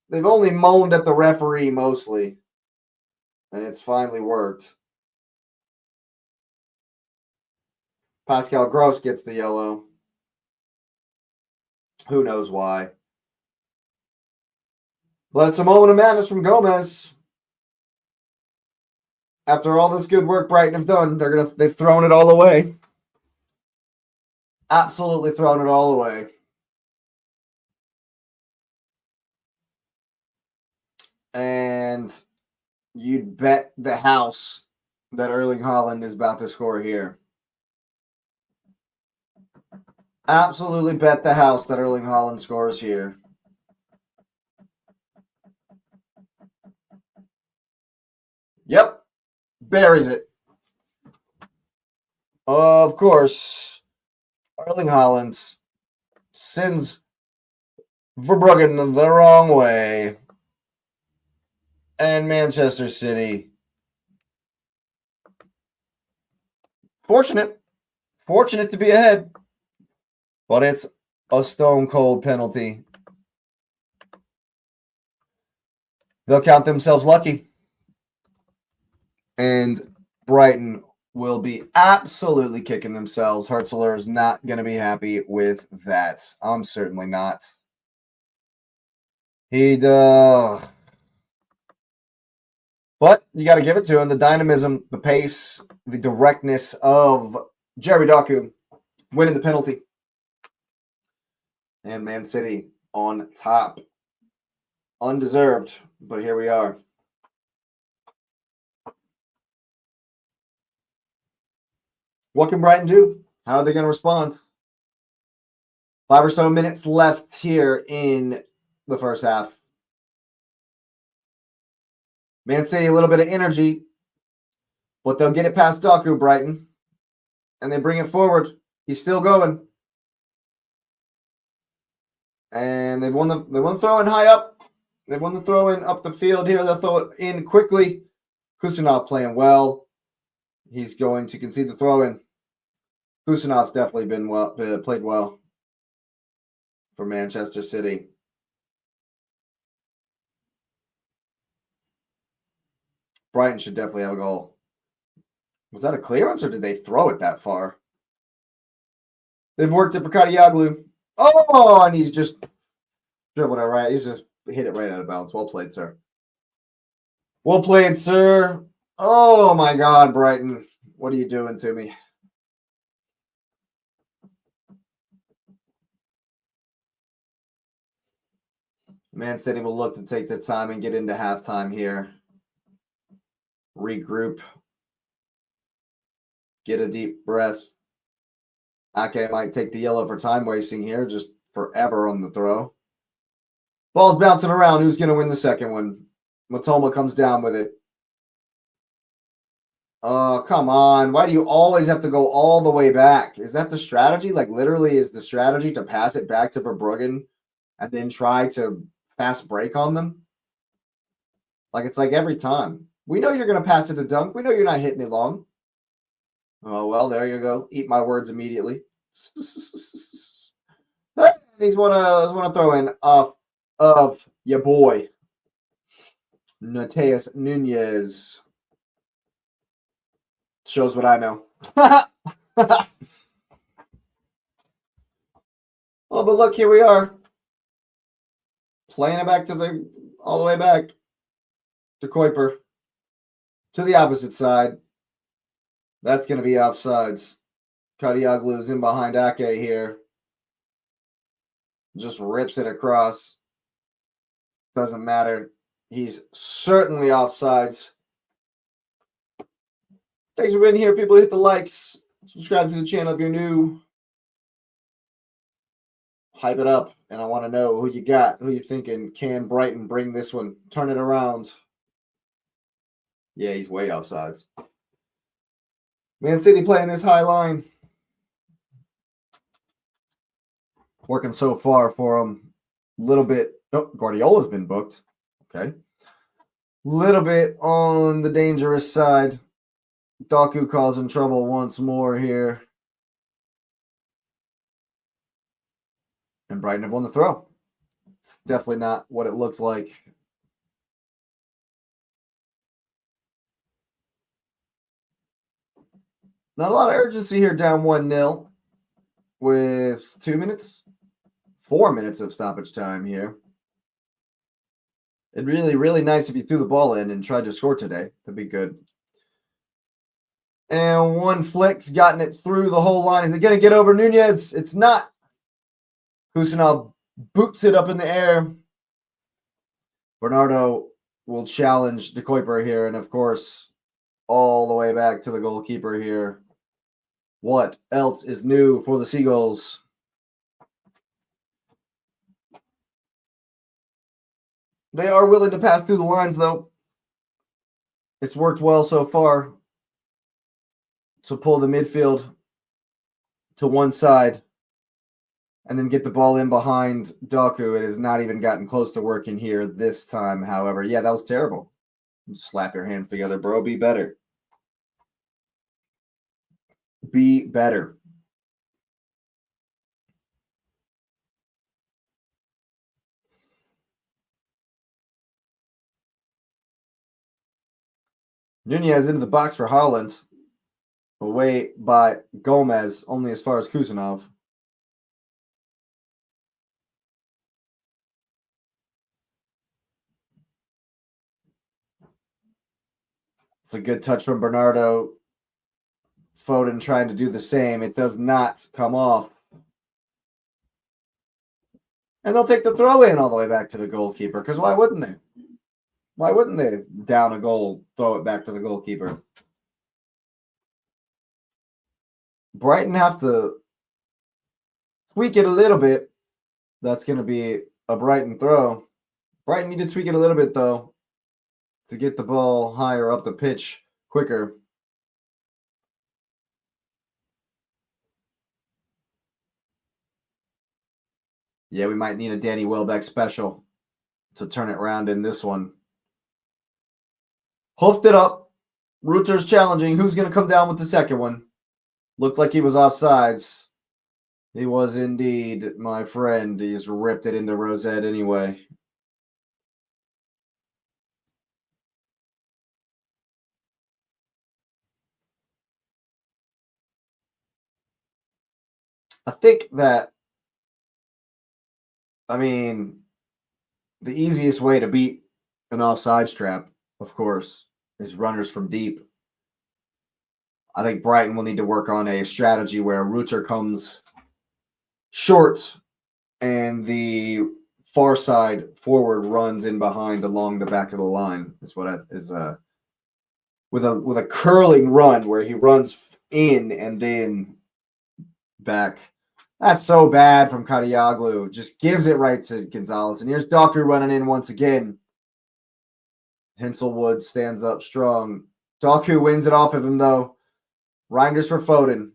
They've only moaned at the referee mostly. And it's finally worked. Pascal Gross gets the yellow. Who knows why? But it's a moment of madness from Gomez. After all this good work Brighton have done, they've thrown it all away. Absolutely thrown it all away. And you'd bet the house that Erling Haaland is about to score here. Absolutely bet the house that Erling Haaland scores here. Yep. Buries it. Of course, Erling Haaland sends Verbruggen the wrong way. And Manchester City. Fortunate to be ahead. But it's a stone cold penalty. They'll count themselves lucky. And Brighton will be absolutely kicking themselves. Hertzler is not going to be happy with that. I'm certainly not. But you got to give it to him. The dynamism, the pace, the directness of Jerry Doku winning the penalty. And Man City on top. Undeserved, but here we are. What can Brighton do? How are they going to respond? 5 or so minutes left here in the first half. Man City, a little bit of energy, but they'll get it past Doku, Brighton. And they bring it forward. He's still going. And they've won the throw in high up. They've won the throw in up the field here. They'll throw it in quickly. Kusanov playing well. He's going to concede the throw in. Kusanov's definitely been played well for Manchester City. Brighton should definitely have a goal. Was that a clearance or did they throw it that far? They've worked it for Kadioglu. Oh, and he's just dribbled it right. He's just hit it right out of bounds. Well played, sir. Well played, sir. Oh, my God, Brighton. What are you doing to me? Man City will look to take the time and get into halftime here. Regroup. Get a deep breath. Ake might take the yellow for time wasting here, just forever on the throw. Ball's bouncing around. Who's going to win the second one? Matoma comes down with it. Oh, come on. Why do you always have to go all the way back? Is that the strategy? Like, literally, is the strategy to pass it back to Verbruggen and then try to fast break on them? Like, it's like every time. We know you're going to pass it to Dunk. We know you're not hitting it long. Oh, well, there you go. Eat my words immediately. He's want to throw in off of your boy, Mateus Nunez. Shows what I know. Oh, but look, here we are. Playing it back to all the way back to Kuiper. To the opposite side. That's going to be offsides. Kadioglu is in behind Ake here. Just rips it across. Doesn't matter. He's certainly offsides. Thanks for being here, people. Hit the likes. Subscribe to the channel if you're new. Hype it up. And I want to know who you got. Who you thinking? Can Brighton bring this one? Turn it around. Yeah, he's way offsides. Man City playing this high line. Working so far for him. A little bit. Oh, Guardiola's been booked. Okay. Little bit on the dangerous side. Doku causing trouble once more here. And Brighton have won the throw. It's definitely not what it looked like. Not a lot of urgency here, down 1-0 with 2 minutes, 4 minutes of stoppage time here. It'd really, really nice if you threw the ball in and tried to score today. That'd be good. And one flick's gotten it through the whole line. Is it going to get over Nunez? It's not. Kusanov boots it up in the air. Bernardo will challenge De Kuiper here. And, of course, all the way back to the goalkeeper here. What else is new for the Seagulls? They are willing to pass through the lines, though. It's worked well so far to pull the midfield to one side and then get the ball in behind Doku. It has not even gotten close to working here this time, however. Yeah, that was terrible. Slap your hands together, bro. Be better. Be better. Nunez into the box for Holland. Away by Gomez, only as far as Kusanov. It's a good touch from Bernardo. Foden trying to do the same. It does not come off. And they'll take the throw in all the way back to the goalkeeper, because why wouldn't they? Why wouldn't they down a goal, throw it back to the goalkeeper? Brighton have to tweak it a little bit. That's going to be a Brighton throw. Brighton need to tweak it a little bit, though, to get the ball higher up the pitch quicker. Yeah, we might need a Danny Welbeck special to turn it around in this one. Hoofed it up. Reuter's challenging. Who's going to come down with the second one? Looked like he was offsides. He was indeed, my friend. He's ripped it into Rosette anyway. I think that, the easiest way to beat an offsides trap, of course, is runners from deep. I think Brighton will need to work on a strategy where Reuter comes short and the far side forward runs in behind along the back of the line. Is what is with a curling run where he runs in and then back. That's so bad from Kadioglu. Just gives it right to Gonzalez. And here's Doku running in once again. Hinselwood stands up strong. Doku wins it off of him, though. Reinders for Foden.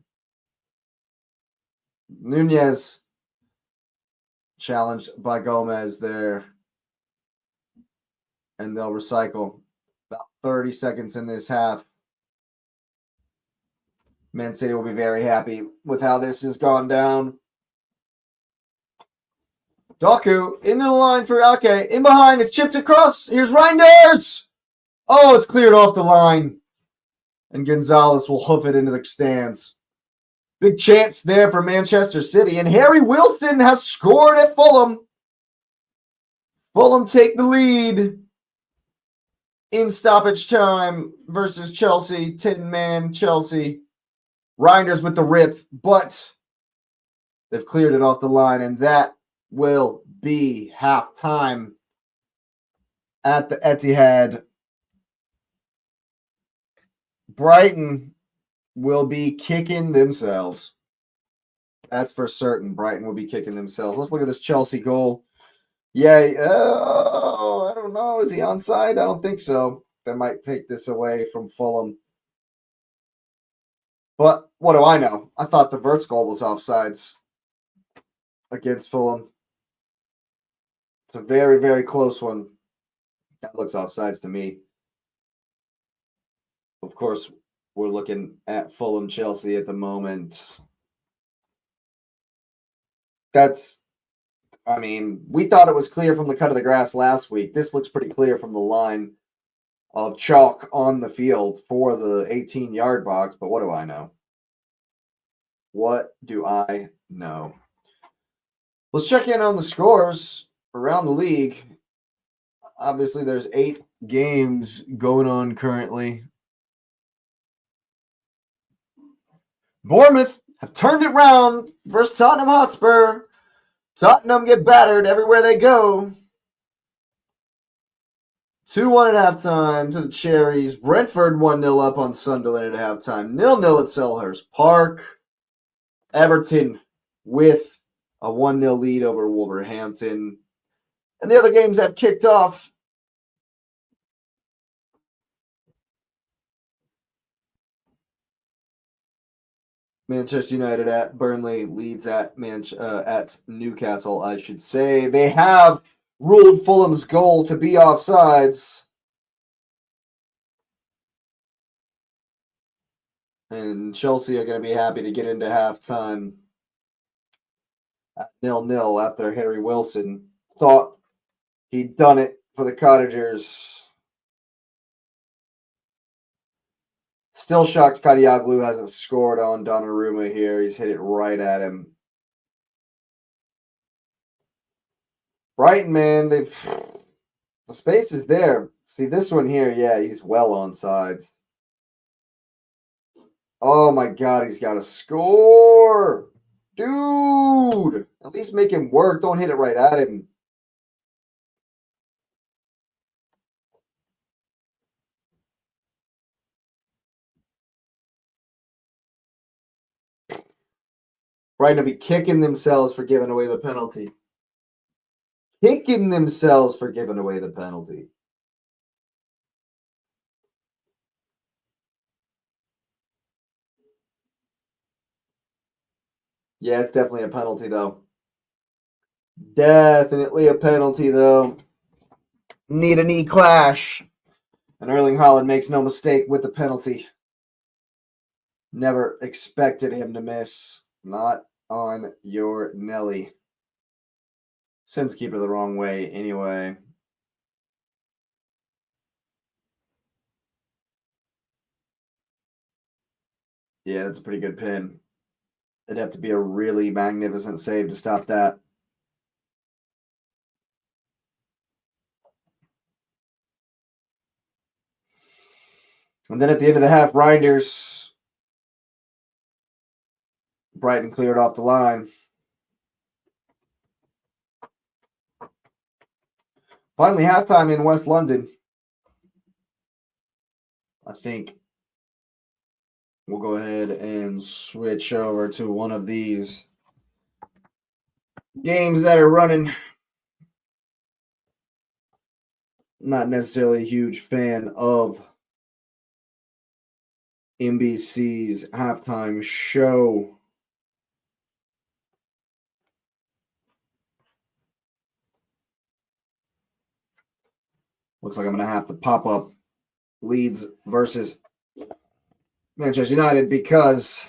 Nunez challenged by Gomez there. And they'll recycle. About 30 seconds in this half. Man City will be very happy with how this has gone down. Doku into the line for Ake. In behind, it's chipped across. Here's Reinders. Oh, it's cleared off the line. And Gonzalez will hoof it into the stands. Big chance there for Manchester City. And Harry Wilson has scored at Fulham. Fulham take the lead in stoppage time versus Chelsea. 10-man Chelsea. Reinders with the rip, but they've cleared it off the line, and that will be halftime at the Etihad. Brighton will be kicking themselves. That's for certain. Brighton will be kicking themselves. Let's look at this Chelsea goal. Yeah, I don't know. Is he onside? I don't think so. They might take this away from Fulham. But what do I know? I thought the Verts goal was offsides against Fulham. It's a very, very close one. That looks offsides to me. Of course, we're looking at Fulham Chelsea at the moment. We thought it was clear from the cut of the grass last week. This looks pretty clear from the line of chalk on the field for the 18-yard box, but what do I know? What do I know? Let's check in on the scores around the league. Obviously, there's 8 games going on currently. Bournemouth have turned it round versus Tottenham Hotspur. Tottenham get battered everywhere they go. 2-1 at halftime to the Cherries. Brentford 1-0 up on Sunderland at halftime. 0-0 at Selhurst Park. Everton with a 1-0 lead over Wolverhampton. And the other games have kicked off. Manchester United at Burnley, Leeds at Newcastle, I should say. They have ruled Fulham's goal to be offsides. And Chelsea are going to be happy to get into halftime at 0-0 after Harry Wilson thought he'd done it for the Cottagers. Still shocked Kadioglu hasn't scored on Donnarumma here. He's hit it right at him. Brighton, man, the space is there. See, this one here, yeah, he's well on sides. Oh, my God, he's got to score. Dude, at least make him work. Don't hit it right at him. Brighton will be kicking themselves for giving away the penalty. Kicking themselves for giving away the penalty. Yeah, it's definitely a penalty, though. Definitely a penalty, though. Need a knee clash. And Erling Haaland makes no mistake with the penalty. Never expected him to miss. Not on your Nelly. Sends keeper the wrong way anyway. Yeah, that's a pretty good pin. It'd have to be a really magnificent save to stop that. And then at the end of the half, Reinders. Brighton cleared off the line. Finally, halftime in West London. I think we'll go ahead and switch over to one of these games that are running. Not necessarily a huge fan of NBC's halftime show. Looks like I'm going to have to pop up Leeds versus Manchester United because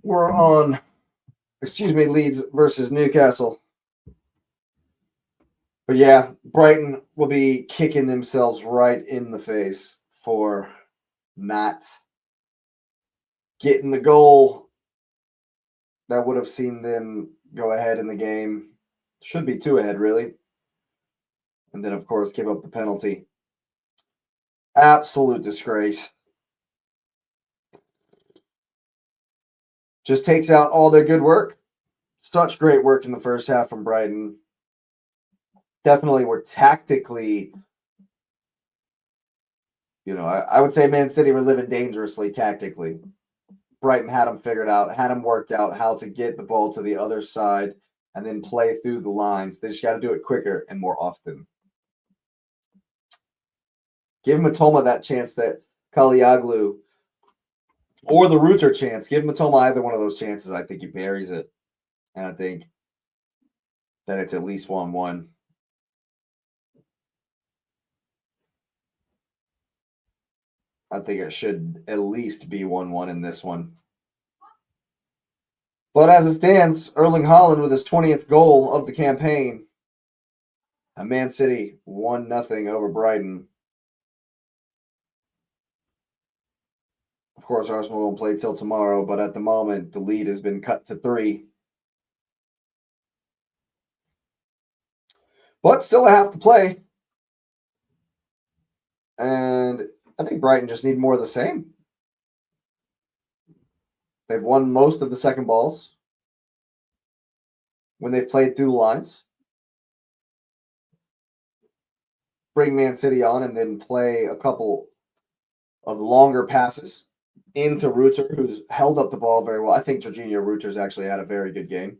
we're on, Leeds versus Newcastle. But yeah, Brighton will be kicking themselves right in the face for not getting the goal that would have seen them go ahead in the game. Should be 2 ahead, really. And then, of course, give up the penalty. Absolute disgrace. Just takes out all their good work. Such great work in the first half from Brighton. Definitely were tactically, I would say Man City were living dangerously tactically. Brighton had them figured out, had them worked out how to get the ball to the other side and then play through the lines. They just got to do it quicker and more often. Give Matoma that chance that Kaliaglu or the Reuter chance. Give Matoma either one of those chances. I think he buries it. And I think that it's at least 1-1. I think it should at least be 1-1 in this one. But as it stands, Erling Haaland with his 20th goal of the campaign. And Man City 1-0 over Brighton. Of course, Arsenal won't play till tomorrow, but at the moment, the lead has been cut to 3. But still a half to play. And I think Brighton just need more of the same. They've won most of the second balls when they've played through the lines. Bring Man City on and then play a couple of longer passes into Reuter, who's held up the ball very well. I think Jorginho Reuter's actually had a very good game.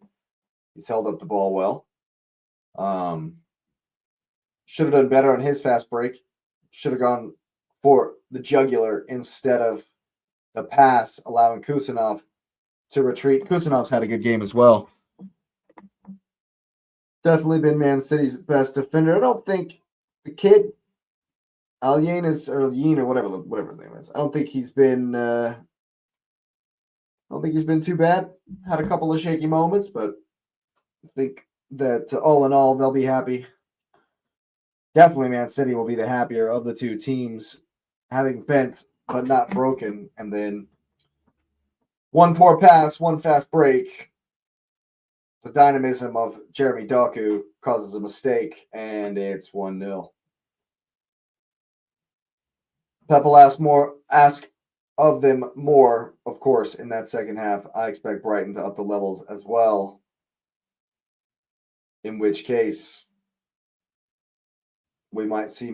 He's held up the ball well. Should have done better on his fast break. Should have gone for the jugular instead of the pass, allowing Kusanov to retreat. Kusanov's had a good game as well. Definitely been Man City's best defender. I don't think the kid, Albion or whatever his name is. I don't think he's been too bad. Had a couple of shaky moments, but I think that all in all, they'll be happy. Definitely Man City will be the happier of the two teams, having bent but not broken. And then one poor pass, one fast break. The dynamism of Jeremy Doku causes a mistake, and it's 1-0. Pep will ask of them more, of course, in that second half. I expect Brighton to up the levels as well. In which case, we might see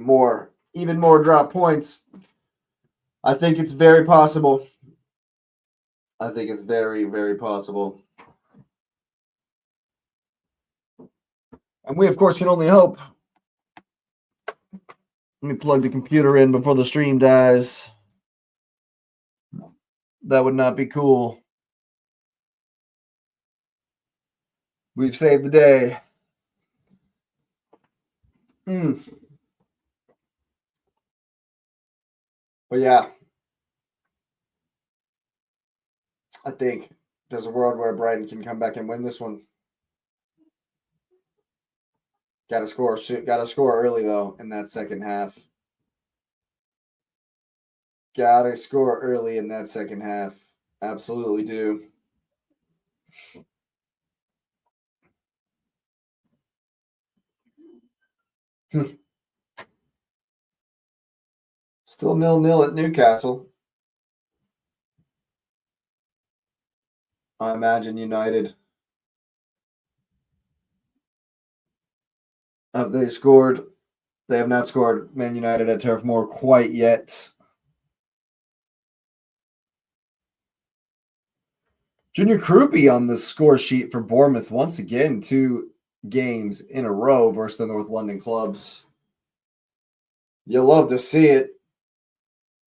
even more drop points. I think it's very possible. I think it's very, very possible. And we, of course, can only hope. Let me plug the computer in before the stream dies. That would not be cool. We've saved the day. But yeah, I think there's a world where Brighton can come back and win this one. Got to score early though in that second half. Got to score early in that second half. Absolutely do. Still 0-0 at Newcastle. I imagine United. Have they scored? They have not scored Man United at Turf Moor quite yet. Junior Krupi on the score sheet for Bournemouth once again, 2 games in a row versus the North London clubs. You love to see it.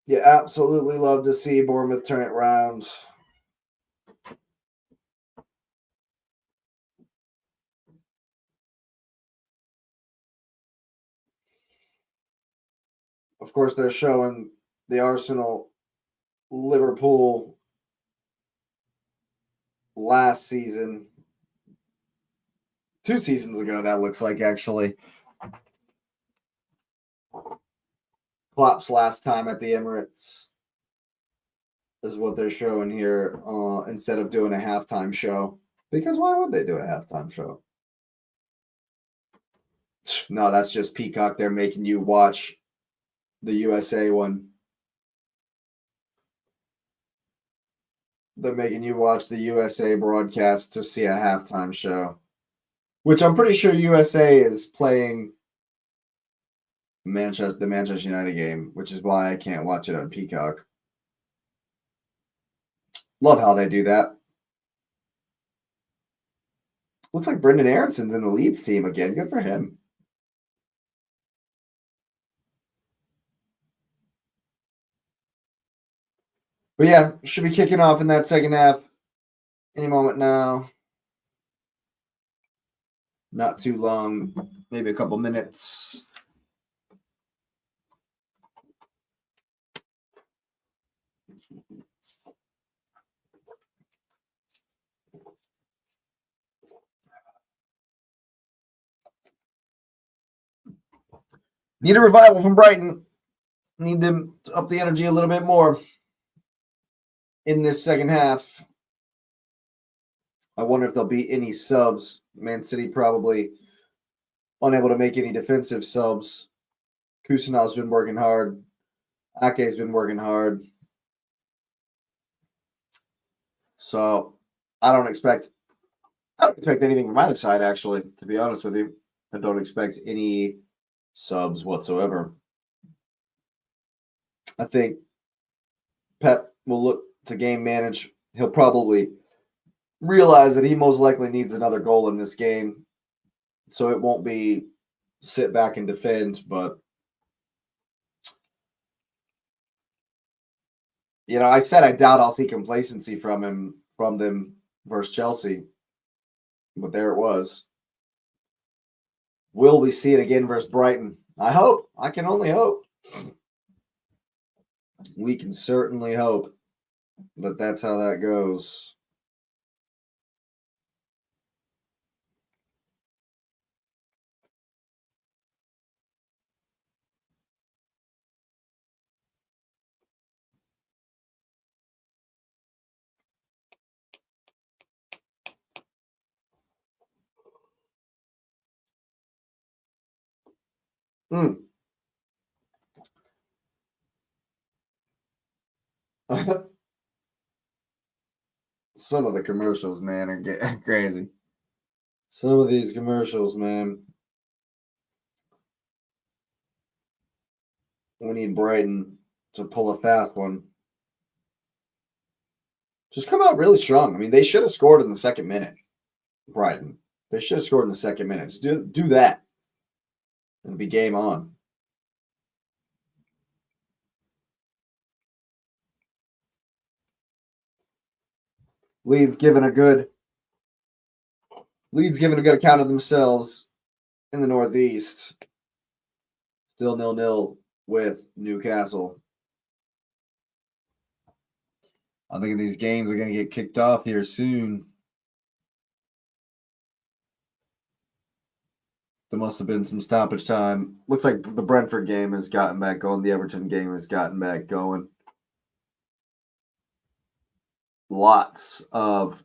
You absolutely love to see Bournemouth turn it around. Of course, they're showing the Arsenal Liverpool last season. 2 seasons ago, that looks like, actually. Klopp's last time at the Emirates is what they're showing here instead of doing a halftime show. Because why would they do a halftime show? No, that's just Peacock. They're making you watch the USA one. They're making you watch the USA broadcast to see a halftime show. Which I'm pretty sure USA is playing the Manchester United game, which is why I can't watch it on Peacock. Love how they do that. Looks like Brendan Aronson's in the Leeds team again. Good for him. But yeah, should be kicking off in that second half any moment now. Not too long, maybe a couple minutes. Need a revival from Brighton. Need them to up the energy a little bit more in this second half. I wonder if there'll be any subs. Man City probably unable to make any defensive subs. Kusanow's been working hard. Ake's been working hard. So I don't expect anything from either side, actually, to be honest with you. I don't expect any subs whatsoever. I think Pep will look to game manage. He'll probably realize that he most likely needs another goal in this game. So it won't be sit back and defend, but I said I doubt I'll see complacency from them versus Chelsea. But there it was. Will we see it again versus Brighton? I hope. I can only hope. We can certainly hope that that's how that goes. Some of the commercials, man, are getting crazy. Some of these commercials, man. We need Brighton to pull a fast one. Just come out really strong. I mean, they should have scored in the second minute. Brighton. They should have scored in the second minute. Just do that. It'll be game on. Leeds giving a good account of themselves in the Northeast. Still 0-0 with Newcastle. I think these games are going to get kicked off here soon. There must have been some stoppage time. Looks like the Brentford game has gotten back going. The Everton game has gotten back going. Lots of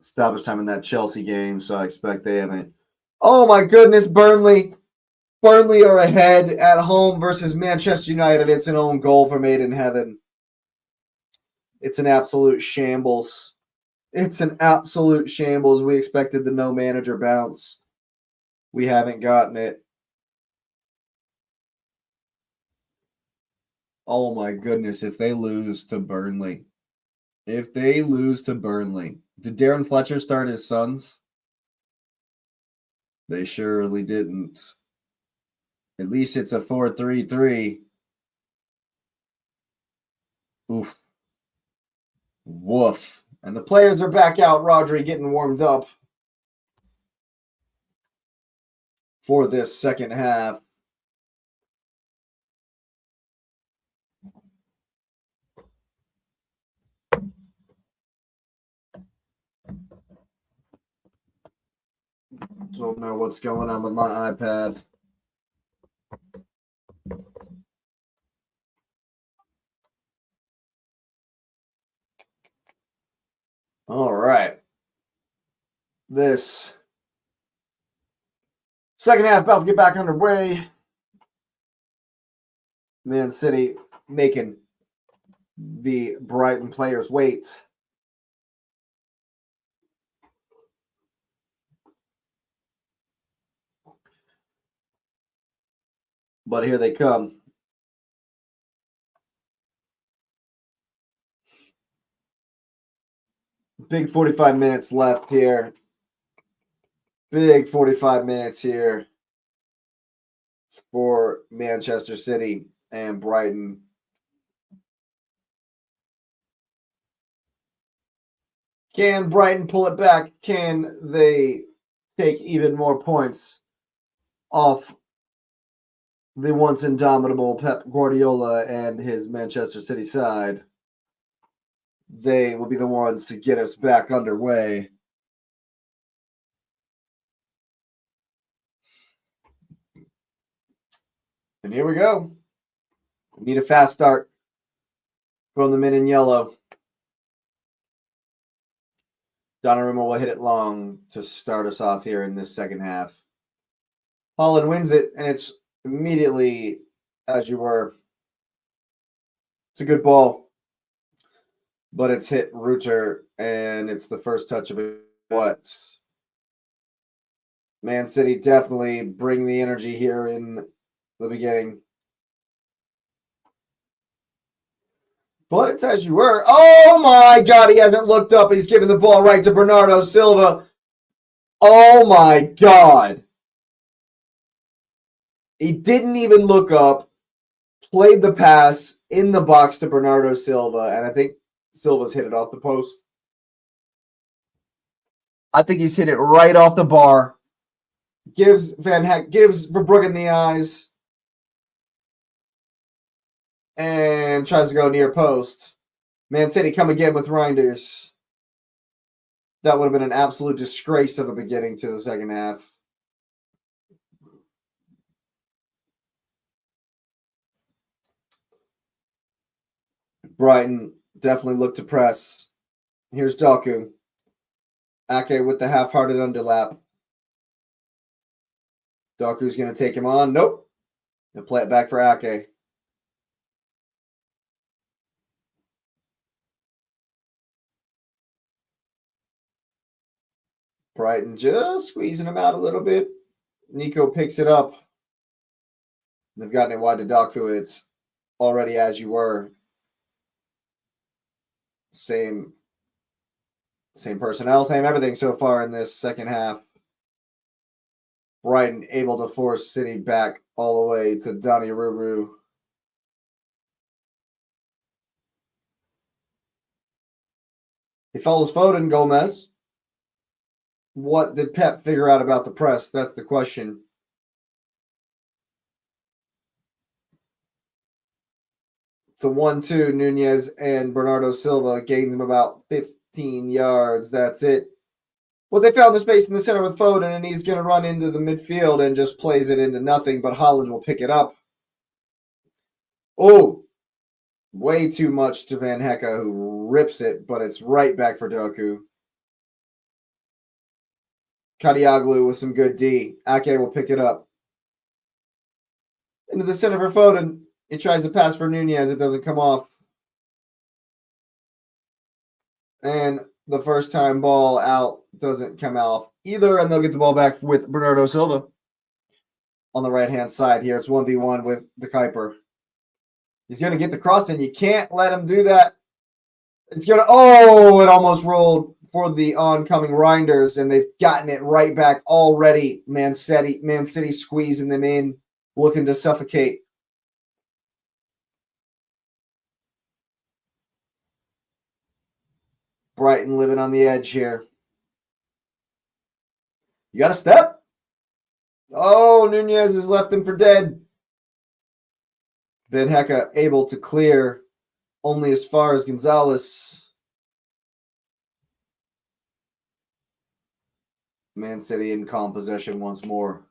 stoppage time in that Chelsea game, so I expect they haven't. Oh my goodness, Burnley. Burnley are ahead at home versus Manchester United. It's an own goal for Made in Heaven. It's an absolute shambles. It's an absolute shambles. We expected the no manager bounce. We haven't gotten it. Oh my goodness, if they lose to Burnley. If they lose to Burnley. Did Darren Fletcher start his sons? They surely didn't. At least it's a 4-3-3. Oof. Woof. And the players are back out. Rodri getting warmed up for this second half. Don't know what's going on with my iPad. All right. This second half about to get back underway. Man City making the Brighton players wait. But here they come. Big 45 minutes left here. Big 45 minutes here for Manchester City and Brighton. Can Brighton pull it back? Can they take even more points off the once indomitable Pep Guardiola and his Manchester City side? They will be the ones to get us back underway. And here we go. We need a fast start from the men in yellow. Donnarumma will hit it long to start us off here in this second half. Holland wins it, and it's immediately as you were. It's a good ball, but it's hit Reuter, and it's the first touch of it. What? Man City definitely bring the energy here in the beginning. But it's as you were. Oh my God, he hasn't looked up. He's giving the ball right to Bernardo Silva. Oh my God. He didn't even look up. Played the pass in the box to Bernardo Silva, and I think Silva's hit it off the post. I think he's hit it right off the bar. Gives Verbruggen the eyes. And tries to go near post. Man City come again with Reinders. That would have been an absolute disgrace of a beginning to the second half. Brighton definitely looked to press. Here's Doku. Ake with the half-hearted underlap. Doku's going to take him on. Nope. He'll play it back for Ake. Brighton just squeezing him out a little bit. Nico picks it up. They've gotten it wide to Doku. It's already as you were. Same personnel, same everything so far in this second half. Brighton able to force City back all the way to Donny Ruru. He follows Foden, Gomez. What did Pep figure out about the press? That's the question. It's a 1-2. Nunez and Bernardo Silva gains him about 15 yards. That's it. Well, they found the space in the center with Foden, and he's going to run into the midfield and just plays it into nothing, but Holland will pick it up. Oh, way too much to Van Hecke, who rips it, but it's right back for Doku. Kadioglu with some good D. Ake will pick it up. Into the center for Foden. He tries to pass for Nunez. It doesn't come off. And the first time ball out doesn't come off either, and they'll get the ball back with Bernardo Silva on the right-hand side here. It's 1v1 with the Kuiper. He's going to get the cross in. You can't let him do that. It's going to... Oh, it almost rolled for the oncoming Reinders, and they've gotten it right back already. Man City squeezing them in, looking to suffocate. Brighton living on the edge here. You got a step? Oh, Nunez has left him for dead. Van Hecke able to clear only as far as Gonzalez. Man City in calm possession once more.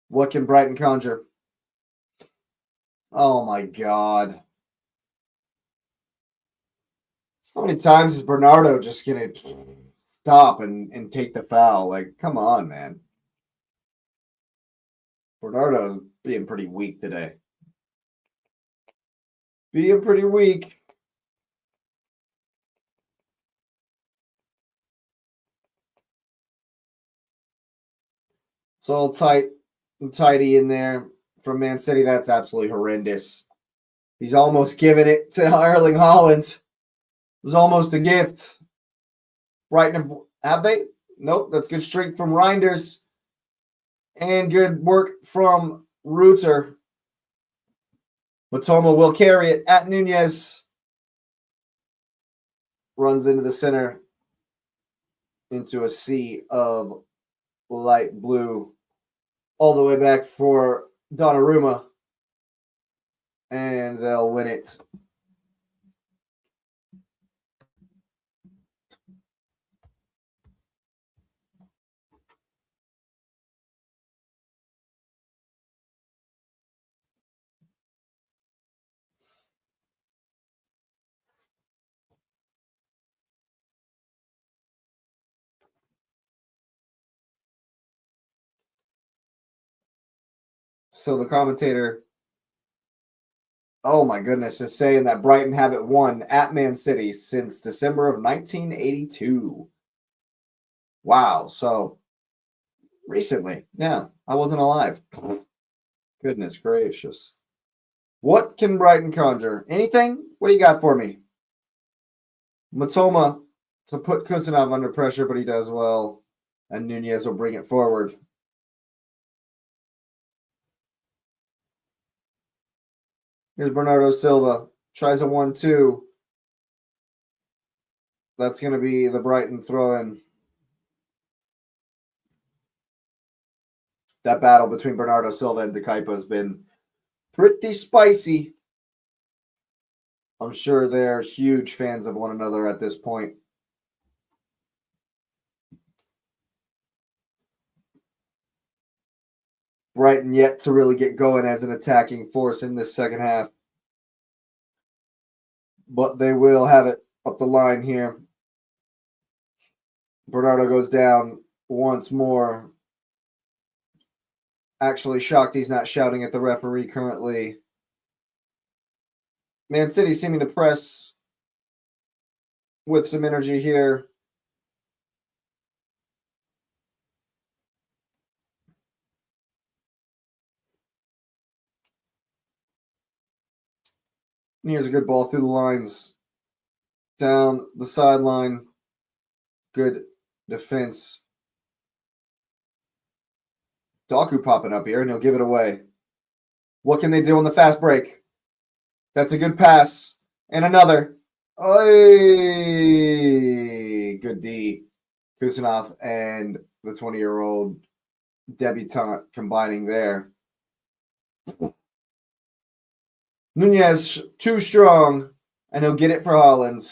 What can Brighton conjure? Oh my God. How many times is Bernardo just going to stop and take the foul? Like, come on, man. Bernardo's being pretty weak today. Being pretty weak. It's all tight and tidy in there from Man City. That's absolutely horrendous. He's almost given it to Erling Haaland. It was almost a gift. Brighton, have they? Nope. That's good streak from Reinders. And good work from Reuter. Matoma will carry it at Nunez. Runs into the center. Into a sea of light blue. All the way back for Donnarumma. And they'll win it. So the commentator, oh my goodness, is saying that Brighton haven't won at Man City since December of 1982. Wow. So recently. Yeah, I wasn't alive. Goodness gracious. What can Brighton conjure? Anything? What do you got for me? Matoma to put Kusanov under pressure, but he does well. And Nunez will bring it forward. Here's Bernardo Silva. Tries a 1-2. That's going to be the Brighton throw-in. That battle between Bernardo Silva and De Kuyper has been pretty spicy. I'm sure they're huge fans of one another at this point. Brighton yet to really get going as an attacking force in this second half. But they will have it up the line here. Bernardo goes down once more. Actually shocked he's not shouting at the referee currently. Man City seeming to press with some energy here. And here's a good ball through the lines. Down the sideline. Good defense. Doku popping up here, and he'll give it away. What can they do on the fast break? That's a good pass. And another. Oy! Good D. Kusanov and the 20-year-old debutante combining there. Nunez too strong, and he'll get it for Holland.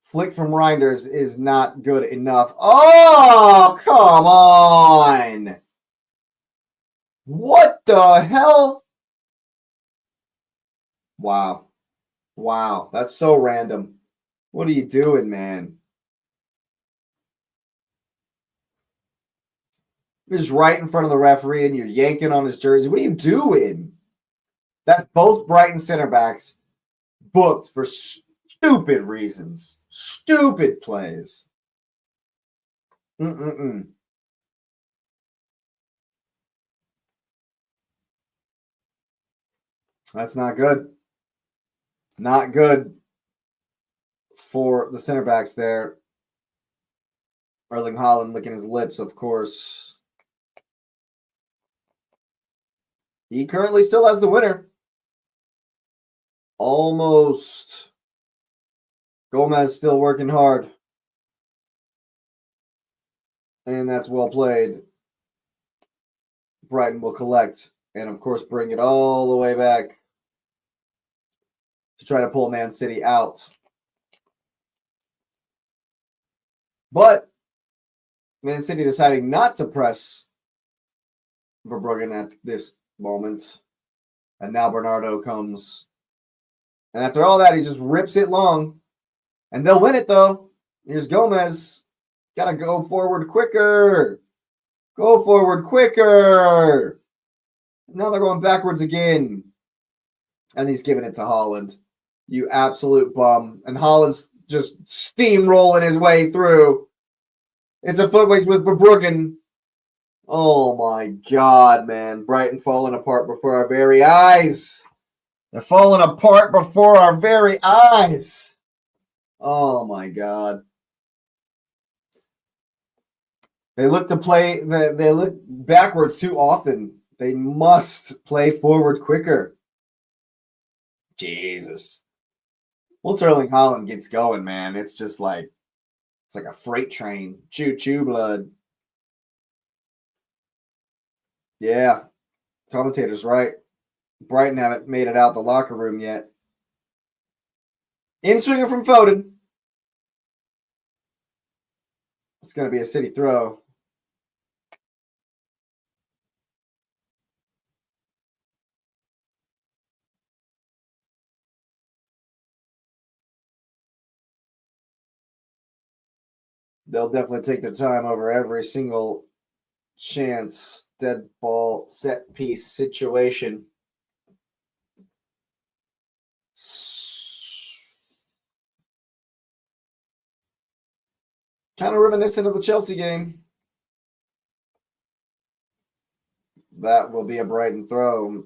Flick from Reinders is not good enough. Oh, come on! What the hell? Wow. Wow, that's so random. What are you doing, man? You're just right in front of the referee and you're yanking on his jersey. What are you doing? That's both Brighton center backs booked for stupid reasons. Stupid plays. That's not good. Not good for the center backs there. Erling Haaland licking his lips, of course. He currently still has the winner. Almost. Gomez still working hard. And that's well played. Brighton will collect and, of course, bring it all the way back to try to pull Man City out. But Man City deciding not to press Verbruggen at this moment. And now Bernardo comes. And after all that, he just rips it long. And they'll win it, though. Here's Gomez. Got to go forward quicker. Go forward quicker. Now they're going backwards again. And he's giving it to Haaland. You absolute bum. And Haaland's just steamrolling his way through. It's a footways with Verbruggen. Oh, my God, man. Brighton falling apart before our very eyes. They're falling apart before our very eyes. Oh, my God. They look to play, they look backwards too often. They must play forward quicker. Jesus. Once Erling Haaland gets going, man, it's just like, it's like a freight train. Choo-choo blood. Yeah. Commentator's right. Brighton haven't made it out the locker room yet. In-swinger from Foden. It's going to be a City throw. They'll definitely take their time over every single chance, dead ball, set piece situation. Kind of reminiscent of the Chelsea game. That will be a Brighton throw.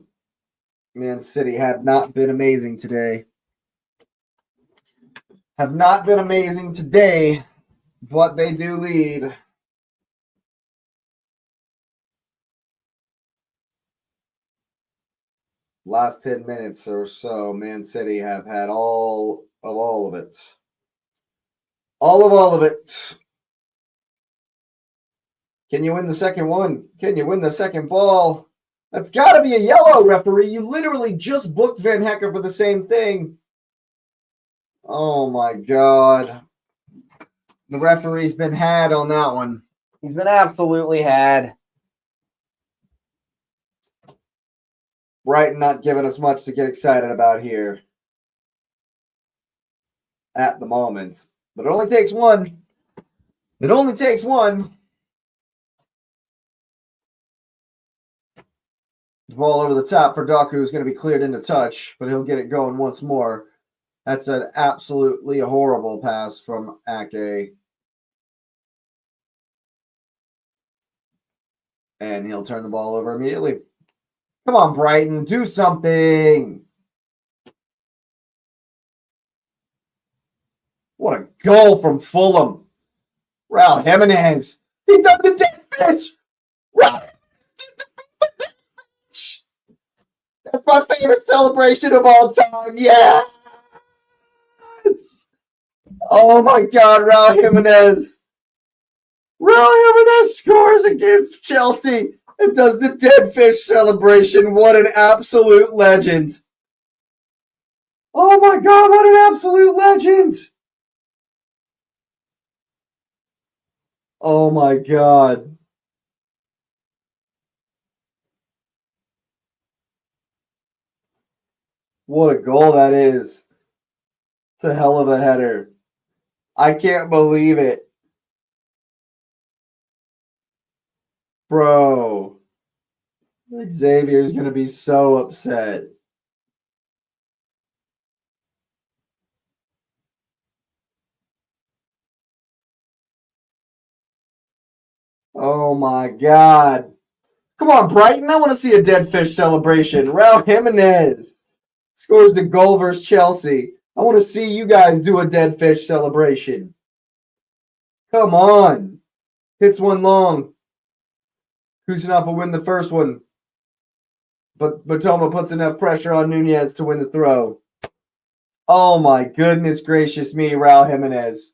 Man City have not been amazing today. Have not been amazing today, but they do lead. Last 10 minutes or so, Man City have had all of it. All of it. Can you win the second one? Can you win the second ball? That's got to be a yellow, referee. You literally just booked Van Hecker for the same thing. Oh, my God. The referee's been had on that one. He's been absolutely had. Brighton not giving us much to get excited about here at the moment. But it only takes one. It only takes one. The ball over the top for Doku is going to be cleared into touch, but he'll get it going once more. That's an absolutely horrible pass from Ake. And he'll turn the ball over immediately. Come on, Brighton, do something. What a goal from Fulham. Raul Jimenez. He does the dead fish. Raul. That's my favorite celebration of all time. Yes. Oh my God, Raul Jimenez. Raul Jimenez scores against Chelsea and does the dead fish celebration. What an absolute legend. Oh my God, what an absolute legend. Oh my God. What a goal that is. It's a hell of a header. I can't believe it. Bro. Xavier's going to be so upset. Oh my God. Come on, Brighton. I want to see a dead fish celebration. Raul Jimenez scores the goal versus Chelsea. I want to see you guys do a dead fish celebration. Come on. Hits one long. Kusanov will win the first one. But Batoma puts enough pressure on Nunez to win the throw. Oh my goodness gracious me, Raul Jimenez.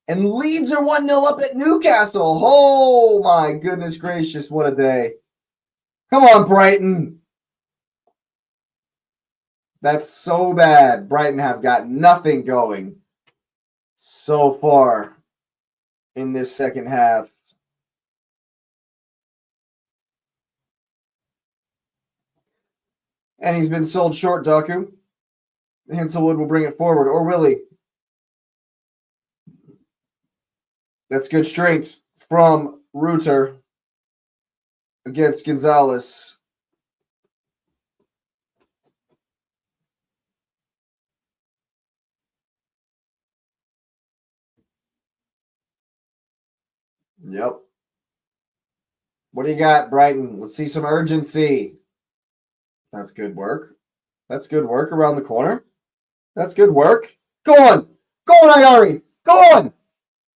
And Leeds are 1-0 up at Newcastle. Oh my goodness gracious, what a day. Come on, Brighton. That's so bad. Brighton have got nothing going so far in this second half. And he's been sold short, Doku. Hinselwood will bring it forward. Or will he? That's good strength from Reuter against Gonzalez. Yep. What do you got, Brighton? Let's see some urgency. That's good work. That's good work around the corner. That's good work. Go on. Go on, Ayari. Go on.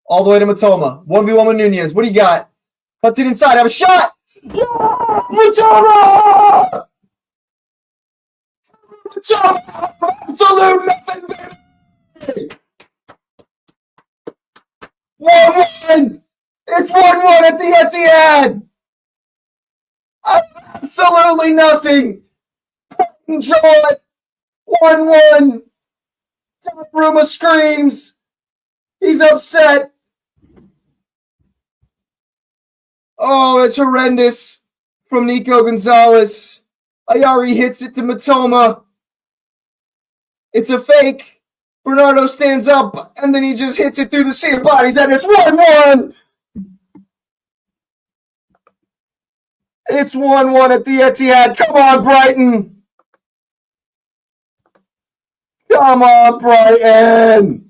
All the way to Matoma. 1v1 with Nunez. What do you got? Cuts it inside. Have a shot. Yeah! Matoma! Matoma! Absolute nothing, baby! 1-1! It's 1-1 at the Etihad! Absolutely nothing! Draw it! 1-1! Donnarumma screams! He's upset! Oh, it's horrendous from Nico Gonzalez. Ayari hits it to Matoma. It's a fake. Bernardo stands up, and then he just hits it through the sea of bodies, and it's 1-1! It's 1-1 at the Etihad. Come on, Brighton! Come on, Brighton!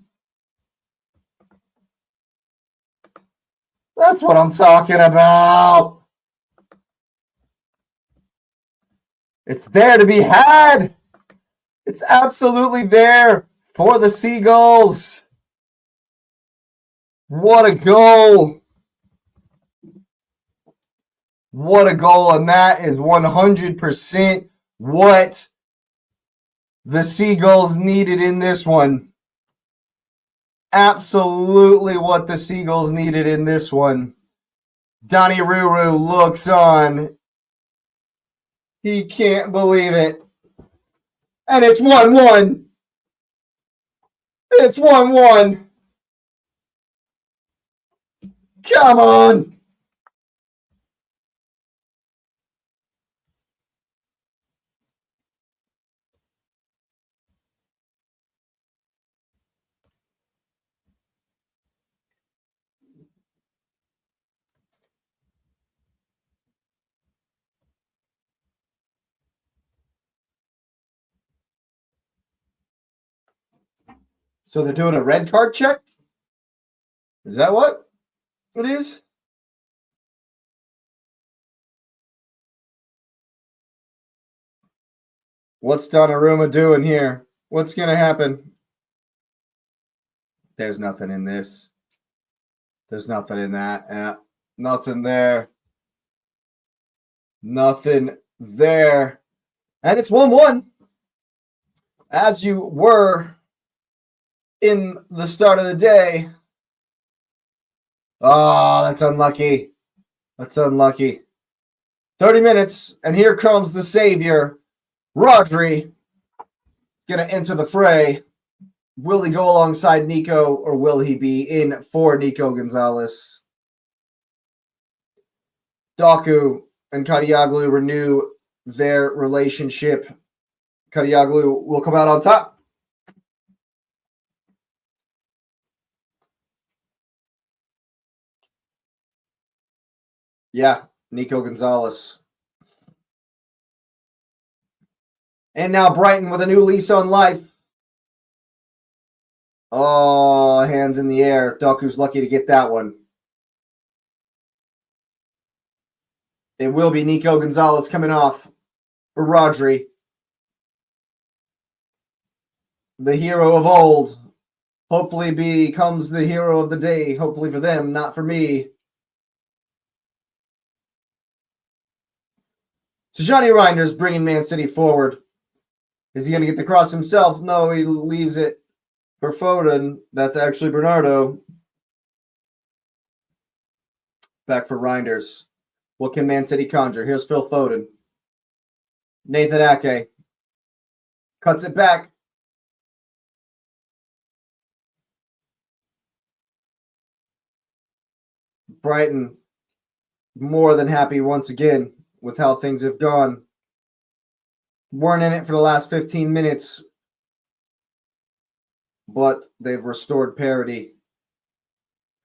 That's what I'm talking about. It's there to be had. It's absolutely there for the Seagulls. What a goal. What a goal. And that is 100% what the Seagulls needed in this one. Absolutely what the Seagulls needed in this one. Donnie Ruru looks on. He can't believe it. And it's 1-1. It's 1-1. Come on. So they're doing a red card check? Is that what it is? What's Donnarumma doing here? What's going to happen? There's nothing in this. There's nothing in that. Yeah, nothing there. Nothing there. And it's 1-1. As you were in the start of the day. Oh, that's unlucky. That's unlucky. 30 minutes, and here comes the savior, Rodri, going to enter the fray. Will he go alongside Nico, or will he be in for Nico Gonzalez? Doku and Kadioglu renew their relationship. Kadioglu will come out on top. Yeah, Nico Gonzalez. And now Brighton with a new lease on life. Oh, hands in the air. Doku's lucky to get that one. It will be Nico Gonzalez coming off for Rodri. The hero of old. Hopefully becomes the hero of the day. Hopefully for them, not for me. So Johnny Reinders bringing Man City forward. Is he going to get the cross himself? No, he leaves it for Foden. That's actually Bernardo. Back for Reinders. What can Man City conjure? Here's Phil Foden. Nathan Ake. Cuts it back. Brighton more than happy once again with how things have gone. Weren't in it for the last 15 minutes, but they've restored parity.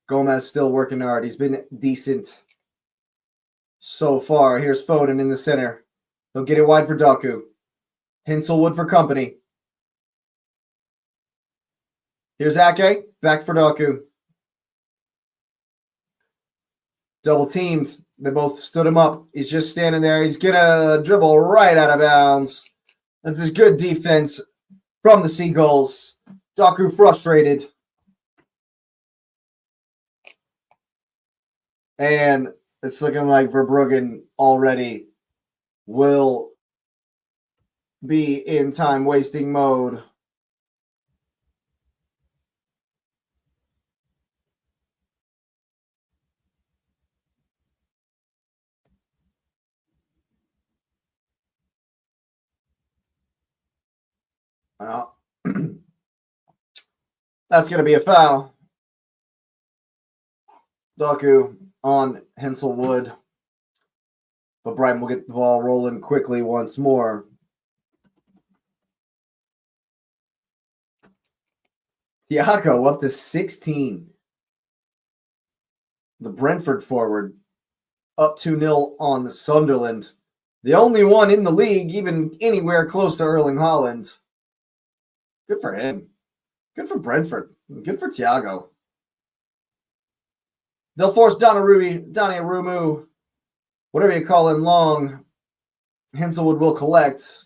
Gomez still working hard. He's been decent so far. Here's Foden in the center. He'll get it wide for Doku. Hinselwood for company. Here's Ake. Back for Doku. Double teamed. They both stood him up. He's just standing there. He's going to dribble right out of bounds. This is good defense from the Seagulls. Doku frustrated. And it's looking like Verbruggen already will be in time-wasting mode. Well, that's going to be a foul. Doku on Hinselwood. But Brighton will get the ball rolling quickly once more. Thiago up to 16. The Brentford forward up 2-0 on Sunderland. The only one in the league even anywhere close to Erling Haaland. Good for him. Good for Brentford. Good for Thiago. They'll force Donnarumma, whatever you call him, long. Hinselwood will collect.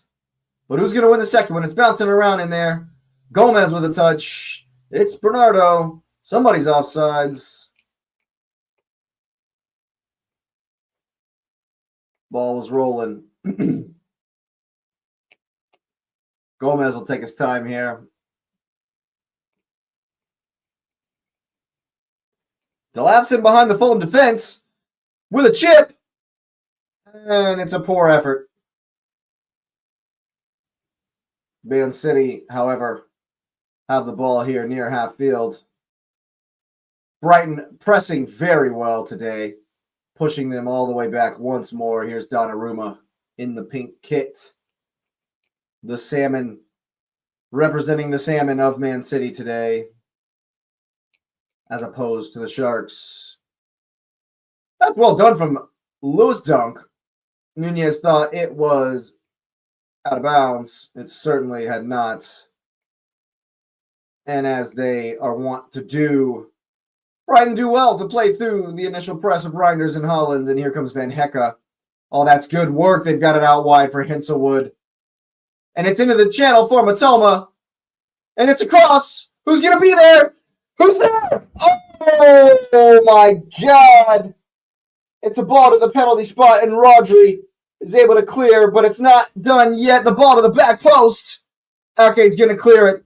But who's going to win the second one? It's bouncing around in there. Gomez with a touch. It's Bernardo. Somebody's offsides. Ball was rolling. Gomez will take his time here. Delapsing behind the Fulham defense with a chip. And it's a poor effort. Man City, however, have the ball here near half field. Brighton pressing very well today, pushing them all the way back once more. Here's Donnarumma in the pink kit. The salmon, representing the salmon of Man City today, as opposed to the Sharks. That's well done from Lewis Dunk. Nunez thought it was out of bounds. It certainly had not. And as they are wont to do, Brighton do well to play through the initial press of Reinders and Holland. And here comes Van Hecke. Oh, that's good work. They've got it out wide for Hinselwood. And it's into the channel for Matoma. And it's across. Who's going to be there? Who's there? Oh, my God. It's a ball to the penalty spot, and Rodri is able to clear, but it's not done yet. The ball to the back post. Ake's going to clear it.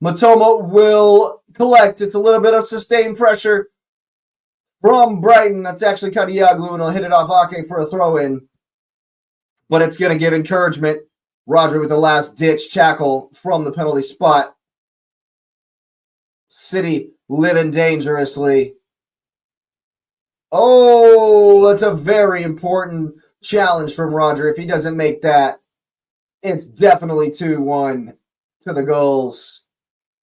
Matoma will collect. It's a little bit of sustained pressure from Brighton. That's actually Kadiaglu, and he'll hit it off Ake for a throw-in. But it's going to give encouragement. Rodri with the last-ditch tackle from the penalty spot. City living dangerously. Oh, that's a very important challenge from Rodri. If he doesn't make that, it's definitely 2-1 to the goals.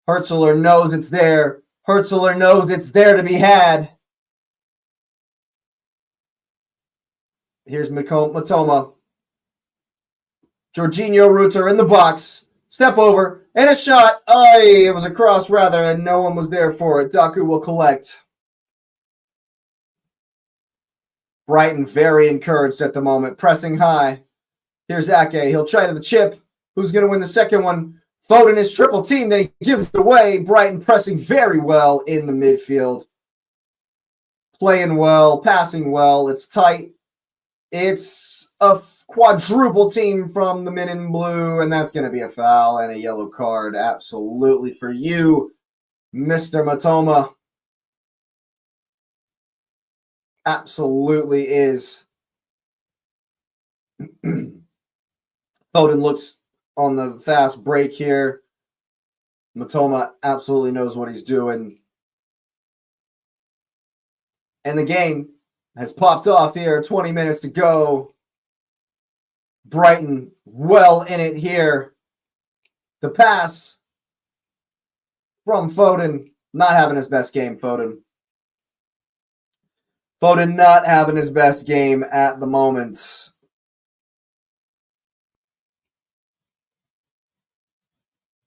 Hertzler knows it's there. Hertzler knows it's there to be had. Here's Matoma. Jorginho Rutter in the box. Step over. And a shot. It was a cross rather, and no one was there for it. Daku will collect. Brighton very encouraged at the moment. Pressing high. Here's Ake. He'll try to the chip. Who's going to win the second one? Foden is triple team. Then he gives it away. Brighton pressing very well in the midfield. Playing well. Passing well. It's tight. It's a quadruple team from the men in blue, and that's going to be a foul and a yellow card. Absolutely for you, Mr. Matoma. Absolutely is. Foden looks on the fast break here. Matoma absolutely knows what he's doing. And the game has popped off here. 20 minutes to go. Brighton well in it here. The pass from Foden. Not having his best game, Foden. Foden not having his best game at the moment.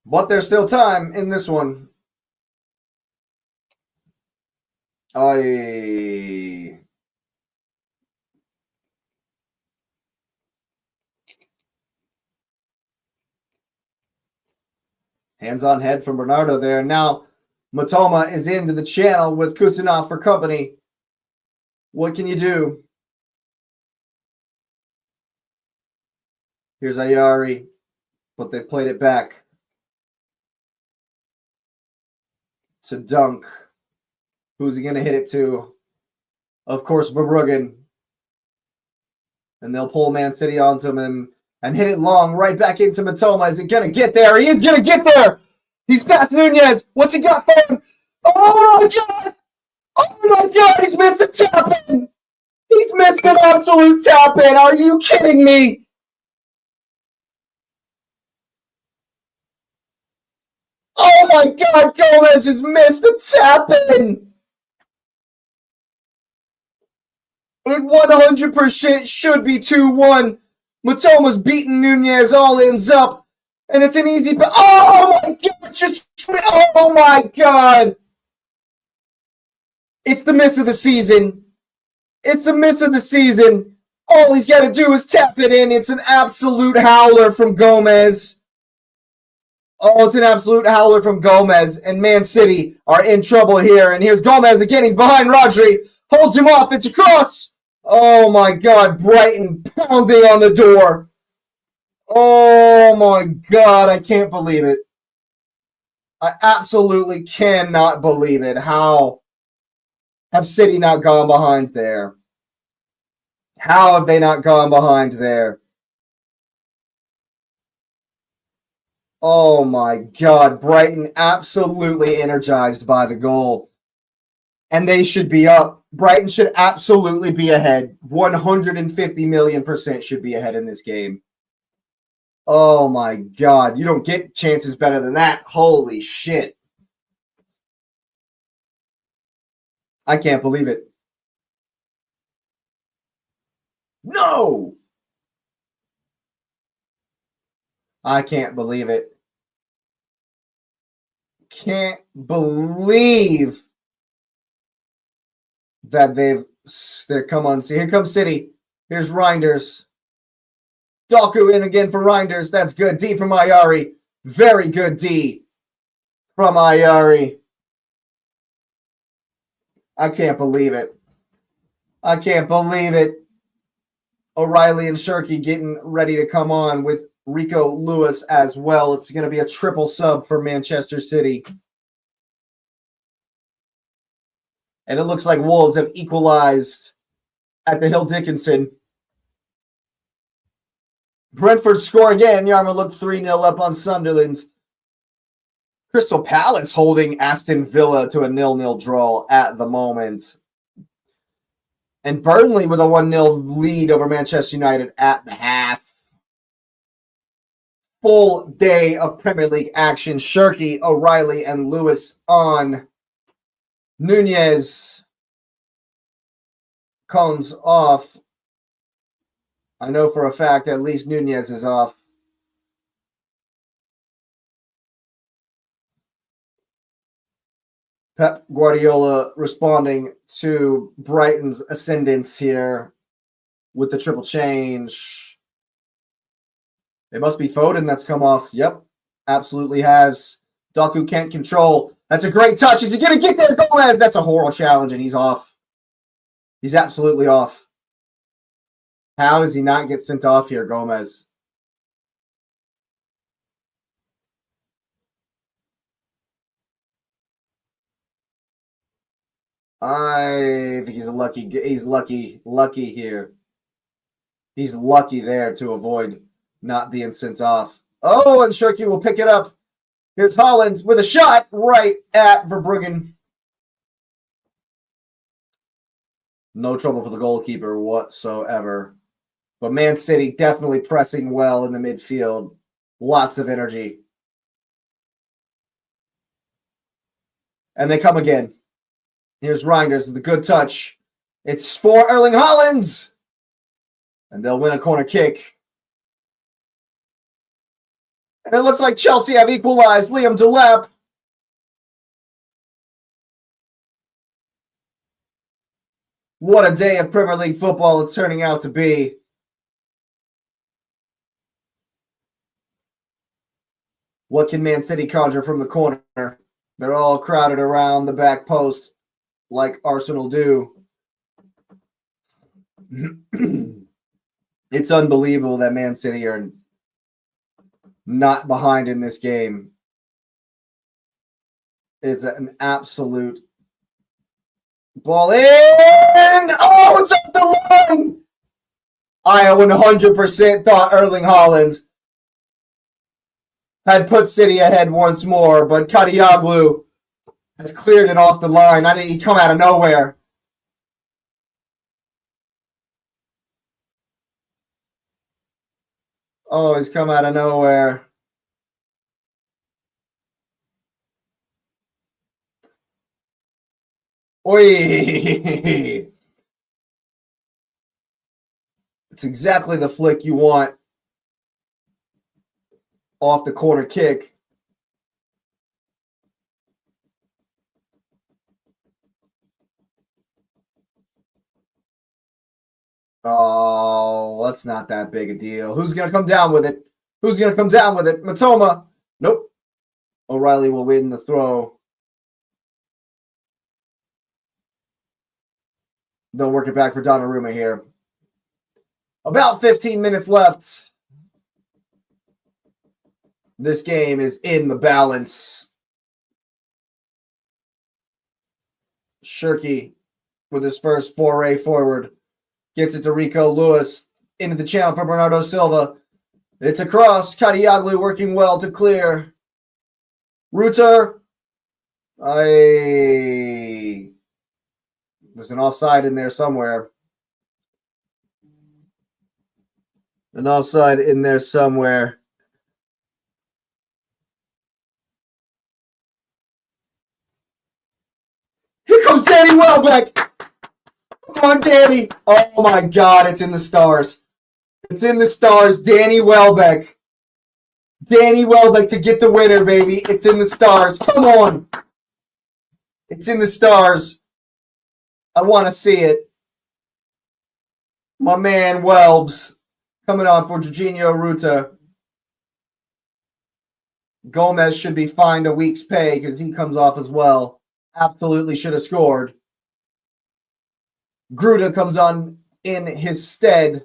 But there's still time in this one. Hands on head from Bernardo there. Now Matoma is into the channel with Kusanov for company. What can you do? Here's Ayari, but they played it back to Dunk. Who's he going to hit it to? Of course, Verbruggen. And they'll pull Man City onto him and hit it long right back into Matoma. Is it going to get there? He is going to get there. He's past Nunez. What's he got for him? Oh, my God. Oh, my God. He's missed a tap-in. He's missed an absolute tap-in. Are you kidding me? Oh, my God. Gomez has missed a tap-in. It 100% should be 2-1. Matoma's beating Nunez, all ends up. And it's an easy... Oh, my God. Oh, my God. It's the miss of the season. It's a miss of the season. All he's got to do is tap it in. It's an absolute howler from Gomez. Oh, it's an absolute howler from Gomez. And Man City are in trouble here. And here's Gomez again. He's behind Rodri. Holds him off. It's a cross. Oh, my God. Brighton pounding on the door. Oh, my God. I can't believe it. I absolutely cannot believe it. How have City not gone behind there? How have they not gone behind there? Oh, my God. Brighton absolutely energized by the goal. And they should be up. Brighton should absolutely be ahead. 150 million% should be ahead in this game. Oh, my God. You don't get chances better than that. Holy shit. I can't believe it. No! I can't believe it. can't believe that they're come on. See, here comes City. Here's Reinders. Doku in again for Reinders. That's good. D from Ayari. Very good D from Ayari. I can't believe it. I can't believe it. O'Reilly and Shirky getting ready to come on with Rico Lewis as well. It's going to be a triple sub for Manchester City. And it looks like Wolves have equalized at the Hill Dickinson. Brentford score again. Yarmouth looked 3-0 up on Sunderland. Crystal Palace holding Aston Villa to a 0-0 draw at the moment. And Burnley with a 1-0 lead over Manchester United at the half. Full day of Premier League action. Shirky, O'Reilly, and Lewis on. Nunez comes off. I know for a fact at least Nunez is off. Pep Guardiola responding to Brighton's ascendance here with the triple change. It must be Foden that's come off. Yep, absolutely has. Doku can't control. That's a great touch. Is he going to get there? Gomez. That's a horrible challenge, and he's off. He's absolutely off. How does he not get sent off here, Gomez? I think he's lucky here. He's lucky there to avoid not being sent off. Oh, and Shirky will pick it up. Here's Holland with a shot right at Verbruggen. No trouble for the goalkeeper whatsoever. But Man City definitely pressing well in the midfield. Lots of energy. And they come again. Here's Reinders with a good touch. It's for Erling Haaland. And they'll win a corner kick. And it looks like Chelsea have equalized. Liam Delap. What a day of Premier League football it's turning out to be. What can Man City conjure from the corner? They're all crowded around the back post like Arsenal do. It's unbelievable that Man City are not behind in this game. It's an absolute ball in. Oh, it's up the line. I 100% thought Erling Haaland had put City ahead once more, but Kadioglu has cleared it off the line. I didn't come out of nowhere. Oh, he's come out of nowhere. Oi! It's exactly the flick you want off the corner kick. Oh, that's not that big a deal. Who's going to come down with it? Who's going to come down with it? Matoma. Nope. O'Reilly will win the throw. They'll work it back for Donnarumma here. About 15 minutes left. This game is in the balance. Shirky with his first foray forward. Gets it to Rico Lewis. Into the channel for Bernardo Silva. It's across. Kadioglu working well to clear. Ruter. There's an offside in there somewhere. An offside in there somewhere. Here comes Danny Welbeck. Come on, Danny. Oh, my God. It's in the stars. It's in the stars. Danny Welbeck Danny Welbeck to get the winner, baby. It's in the stars. Come on. It's in the stars. I want to see it. My man Welbs coming on for Jorginho Ruta. Gomez should be fined a week's pay because he comes off as well. Absolutely should have scored. Gruda comes on in his stead.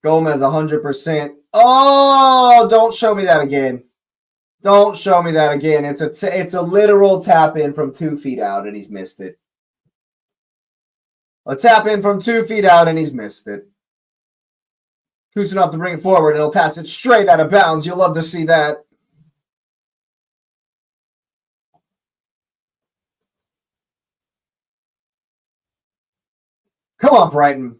Gomez 100%. Oh, don't show me that again. Don't show me that again. It's a literal tap in from 2 feet out, and he's missed it. A tap in from 2 feet out, and he's missed it. Kusanov to bring it forward, and he'll pass it straight out of bounds. You'll love to see that. Come on, Brighton.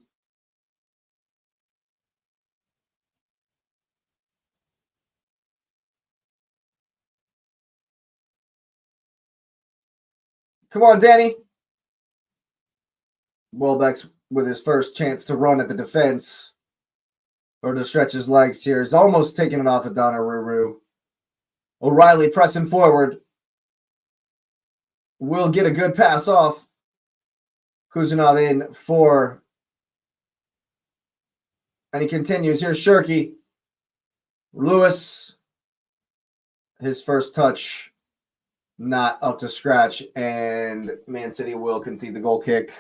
Come on, Danny. Welbeck's with his first chance to run at the defense or to stretch his legs here. He's almost taking it off of Donnarumma. O'Reilly pressing forward. Will get a good pass off. Kusanov in for. And he continues. Here's Shirky. Lewis. His first touch. Not up to scratch. And Man City will concede the goal kick.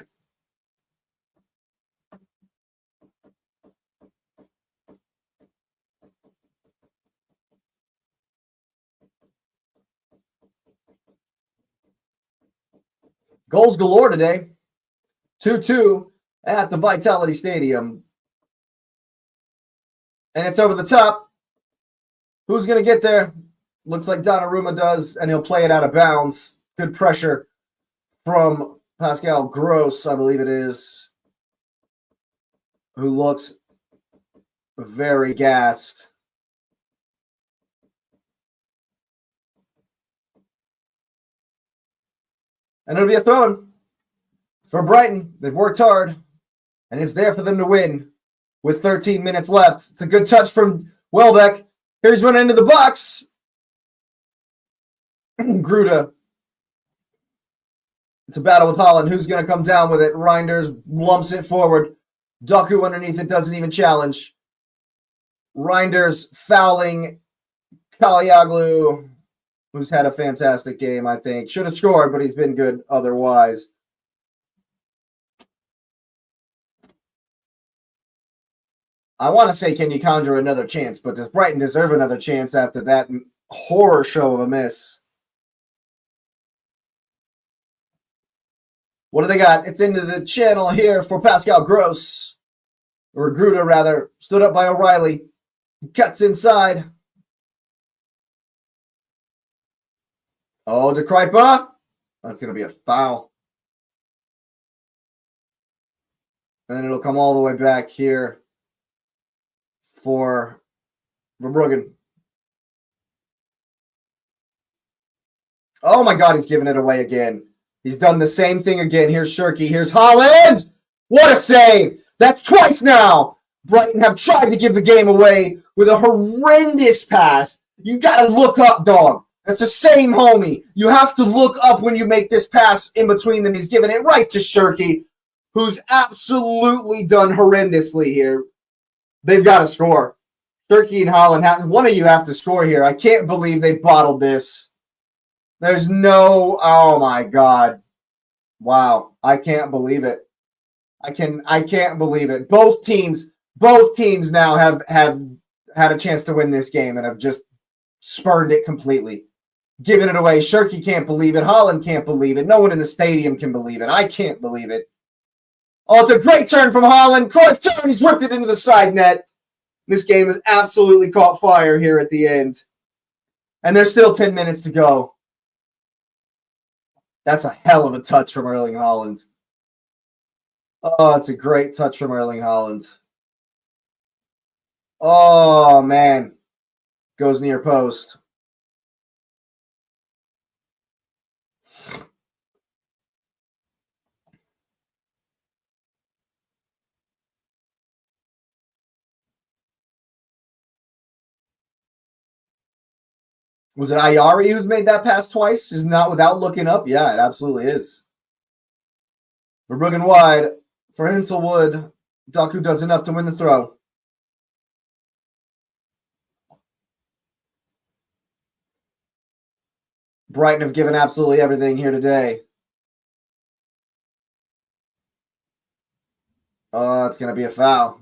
Goals galore today. 2-2 at the Vitality Stadium. And it's over the top. Who's going to get there? Looks like Donnarumma does, and he'll play it out of bounds. Good pressure from Pascal Gross, I believe it is, who looks very gassed. And it'll be a throw-in for Brighton. They've worked hard, and it's there for them to win with 13 minutes left. It's a good touch from Welbeck. Here's one into the box. Gruda. It's a battle with Holland. Who's going to come down with it? Reinders lumps it forward. Doku underneath it doesn't even challenge. Reinders fouling Kaliaglu, who's had a fantastic game, I think. Should have scored, but he's been good otherwise. I want to say, can you conjure another chance? But does Brighton deserve another chance after that horror show of a miss? What do they got? It's into the channel here for Pascal Gross. Or Gruda, rather. Stood up by O'Reilly. Cuts inside. Oh, De Kruijper. That's going to be a foul. And it'll come all the way back here for Verbruggen. Oh, my God, he's giving it away again. He's done the same thing again. Here's Shirky. Here's Holland. What a save. That's twice now. Brighton have tried to give the game away with a horrendous pass. You got to look up, dog. That's the same homie. You have to look up when you make this pass in between them. He's giving it right to Shirky, who's absolutely done horrendously here. They've got to score. Shirky and Holland, one of you have to score here. I can't believe they bottled this. There's no, oh my God. Wow. I can't believe it. I can't believe it. Both teams now have had a chance to win this game and have just spurned it completely. Giving it away. Shirky can't believe it. Holland can't believe it. No one in the stadium can believe it. I can't believe it. Oh, it's a great turn from Holland. Cruyff turn. He's whipped it into the side net. This game has absolutely caught fire here at the end. And there's still 10 minutes to go. That's a hell of a touch from Erling Haaland. Oh, it's a great touch from Erling Haaland. Oh, man. Goes near post. Was it Ayari who's made that pass twice? Is not without looking up? Yeah, it absolutely is. Verbruggen wide for Hinselwood. Doku does enough to win the throw. Brighton have given absolutely everything here today. Oh, it's going to be a foul.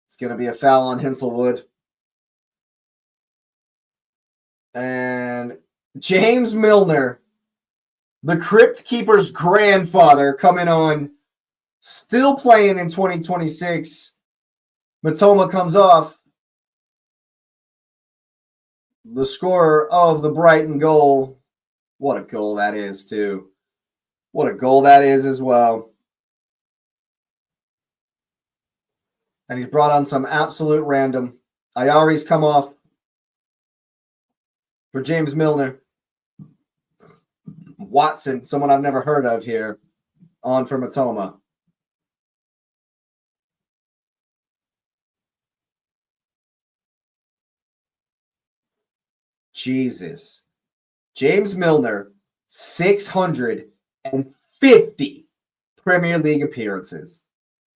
It's going to be a foul on Hinselwood. And James Milner, the Crypt Keeper's grandfather, coming on, still playing in 2026. Matoma comes off. The scorer of the Brighton goal. What a goal that is, too. What a goal that is as well. And he's brought on some absolute random. Ayari's come off for James Milner. Watson, someone I've never heard of here, on for Matoma. Jesus. James Milner, 650 Premier League appearances.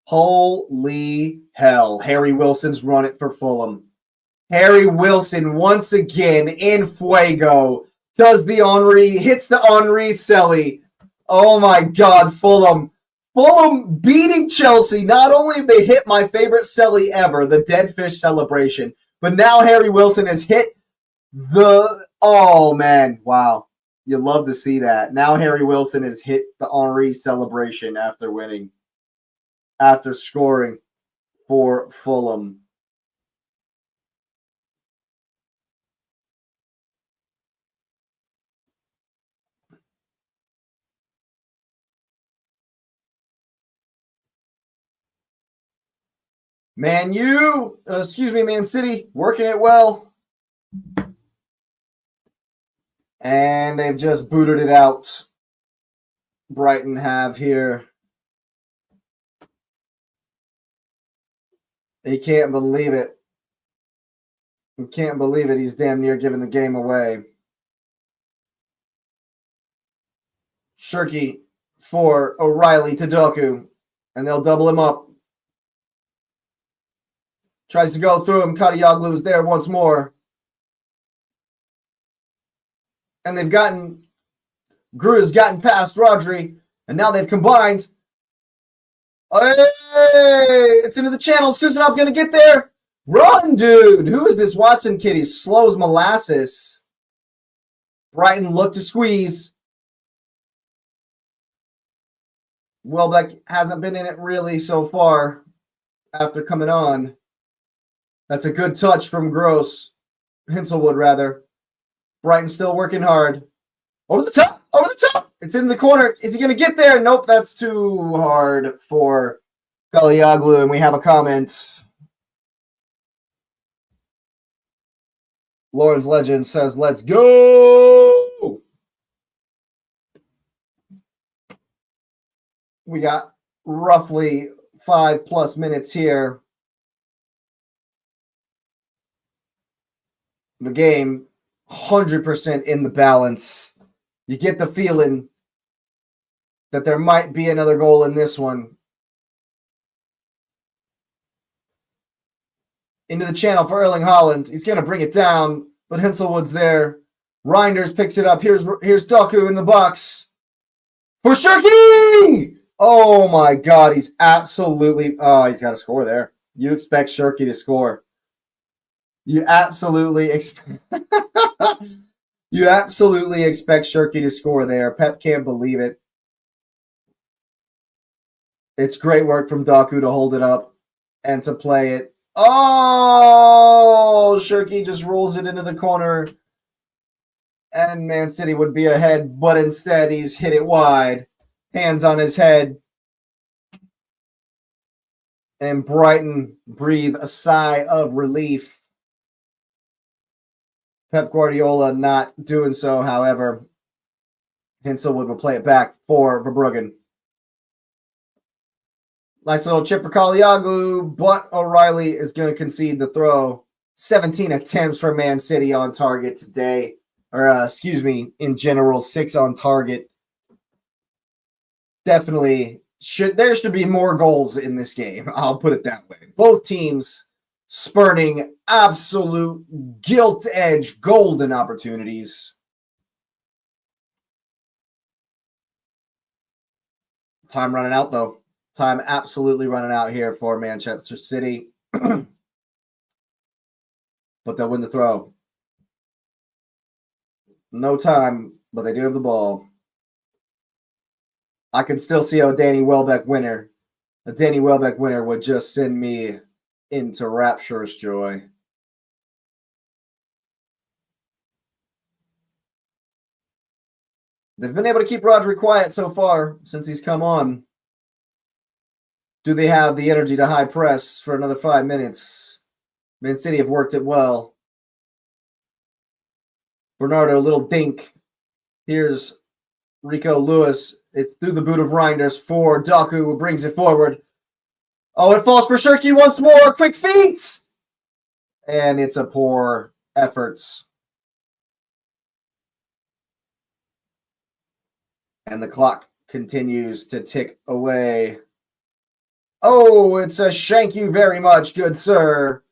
Holy hell. Harry Wilson's run it for Fulham. Harry Wilson once again in fuego. Does the Henry, hits the Henry Selly. Oh my God, Fulham. Fulham beating Chelsea. Not only have they hit my favorite Selly ever, the dead fish celebration, but now Harry Wilson has hit oh man, wow. You love to see that. Now Harry Wilson has hit the Henry celebration after winning, after scoring for Fulham. Man City, working it well. And they've just booted it out. Brighton have here. He can't believe it. He can't believe it. He's damn near giving the game away. Shirky for O'Reilly to Doku. And they'll double him up. Tries to go through him. Kadioglu is there once more. And they've gotten, Gruda's gotten past Rodri, and now they've combined. Hey, it's into the channel. Is Kuzanov going to get there? Run, dude. Who is this Watson kid? He's slow as molasses. Brighton look to squeeze. Welbeck hasn't been in it really so far after coming on. That's a good touch from Hinselwood, rather. Brighton still working hard. Over the top! Over the top! It's in the corner. Is he going to get there? Nope, that's too hard for Kalioglu, and we have a comment. Lawrence Legend says, let's go! We got roughly 5+ minutes here. The game 100% in the balance. You get the feeling that there might be another goal in this one. Into the channel for Erling Haaland. He's going to bring it down, but Hinselwood's there. Reinders picks it up. Here's Doku in the box. For Shirky! Oh my God, he's absolutely... Oh, he's got to score there. You expect Shirky to score. You absolutely expect Shirky to score there. Pep can't believe it. It's great work from Doku to hold it up and to play it. Oh, Shirky just rolls it into the corner. And Man City would be ahead, but instead he's hit it wide. Hands on his head. And Brighton breathe a sigh of relief. Pep Guardiola not doing so, however. Hinselwood will play it back for Verbruggen. Nice little chip for Kalioglu, but O'Reilly is going to concede the throw. 17 attempts for Man City on target today. Or, in general, 6 on target. Definitely there should be more goals in this game. I'll put it that way. Both teams spurting absolute gilt-edge golden opportunities. Time running out, though. Time absolutely running out here for Manchester City. But they'll win the throw. No time, but they do have the ball. I can still see a Danny Welbeck winner. A Danny Welbeck winner would just send me into rapturous joy. They've been able to keep Rodri quiet so far since he's come on. Do they have the energy to high press for another 5 minutes? Man City have worked it well. Bernardo, little dink. Here's Rico Lewis. It's through the boot of Reinders for Doku, who brings it forward. Oh, it falls for Shirky once more. Quick feet! And it's a poor effort. And the clock continues to tick away. Oh, it's a shank you very much, good sir.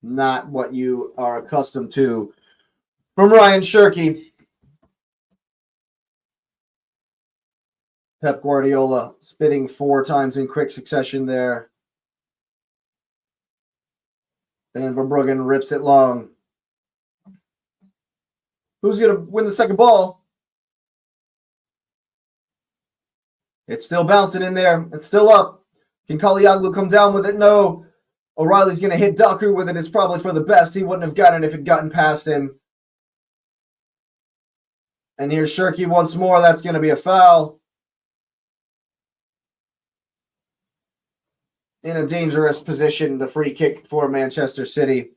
Not what you are accustomed to from Ryan Shirky. Pep Guardiola spitting 4 times in quick succession there. And Verbruggen rips it long. Who's going to win the second ball? It's still bouncing in there. It's still up. Can Kalioglu come down with it? No. O'Reilly's going to hit Doku with it. It's probably for the best. He wouldn't have gotten it if it gotten past him. And here's Shirky once more. That's going to be a foul. In a dangerous position, the free kick for Manchester City.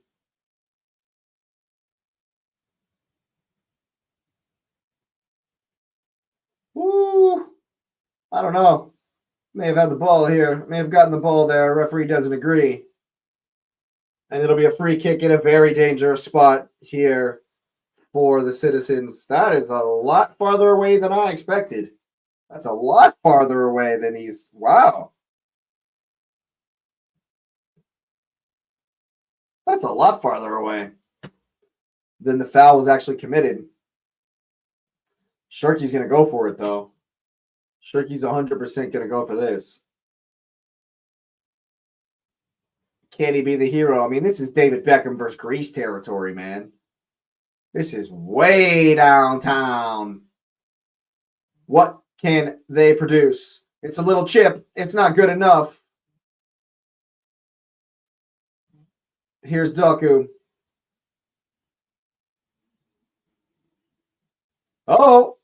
Woo! I don't know. May have had the ball here. May have gotten the ball there. Referee doesn't agree. And it'll be a free kick in a very dangerous spot here for the Citizens. That is a lot farther away than I expected. That's a lot farther away than he's... Wow. That's a lot farther away than the foul was actually committed. Shirky's going to go for it, though. Shirky's 100% going to go for this. Can he be the hero? I mean, this is David Beckham versus Greece territory, man. This is way downtown. What can they produce? It's a little chip. It's not good enough. Here's Doku. Oh,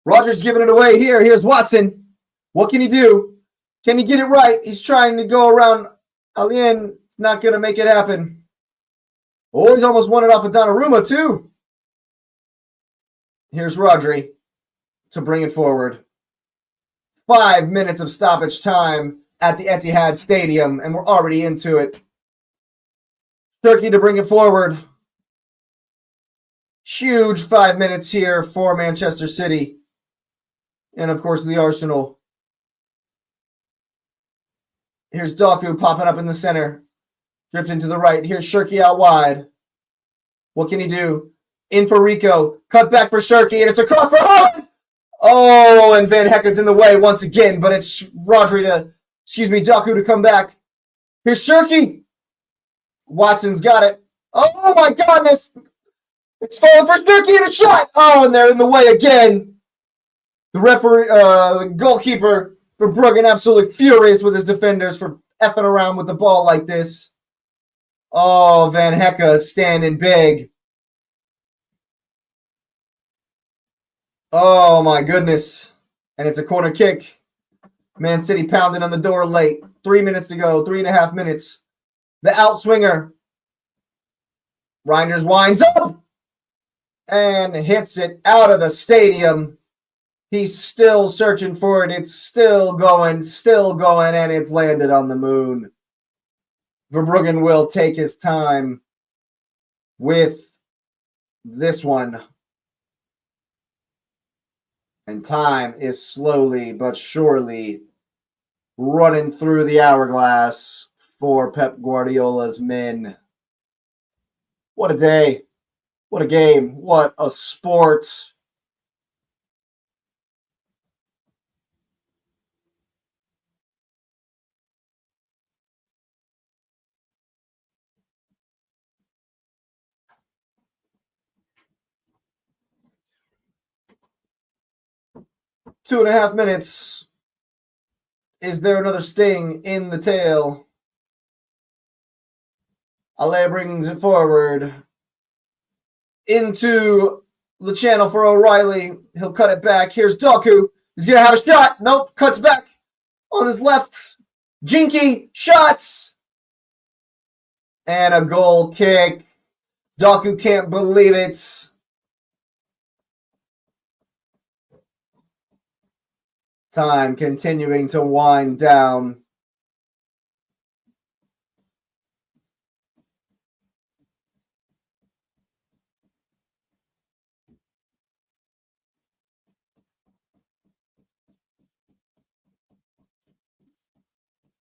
Rodgers giving it away here. Here's Watson. What can he do? Can he get it right? He's trying to go around Albion. It's not going to make it happen. Oh, he's almost won it off of Donnarumma, too. Here's Rodri to bring it forward. 5 minutes of stoppage time at the Etihad Stadium, and we're already into it. Turkey to bring it forward. Huge 5 minutes here for Manchester City. And, of course, the Arsenal. Here's Doku popping up in the center. Drifting to the right. Here's Shirky out wide. What can he do? In for Rico. Cut back for Shirky, and it's across for Hove! Oh, and Van Hecken's in the way once again, but it's Doku to come back. Here's Shirky. Watson's got it. Oh, my goodness. It's falling for Shirky and a shot. Oh, and they're in the way again. The referee, the goalkeeper for Bruggen, absolutely furious with his defenders for effing around with the ball like this. Oh, Van Hecke standing big. Oh, my goodness. And it's a corner kick. Man City pounding on the door late. 3 minutes to go. 3.5 minutes. The outswinger. Reinders winds up. And hits it out of the stadium. He's still searching for it. It's still going, and it's landed on the moon. Verbruggen will take his time with this one. And time is slowly but surely running through the hourglass for Pep Guardiola's men. What a day. What a game. What a sport. Two and a half minutes. Is there another sting in the tail? Ale brings it forward into the channel for O'Reilly. He'll cut it back. Here's Doku. He's going to have a shot. Nope. Cuts back on his left. Jinky. Shots. And a goal kick. Doku can't believe it. Time continuing to wind down.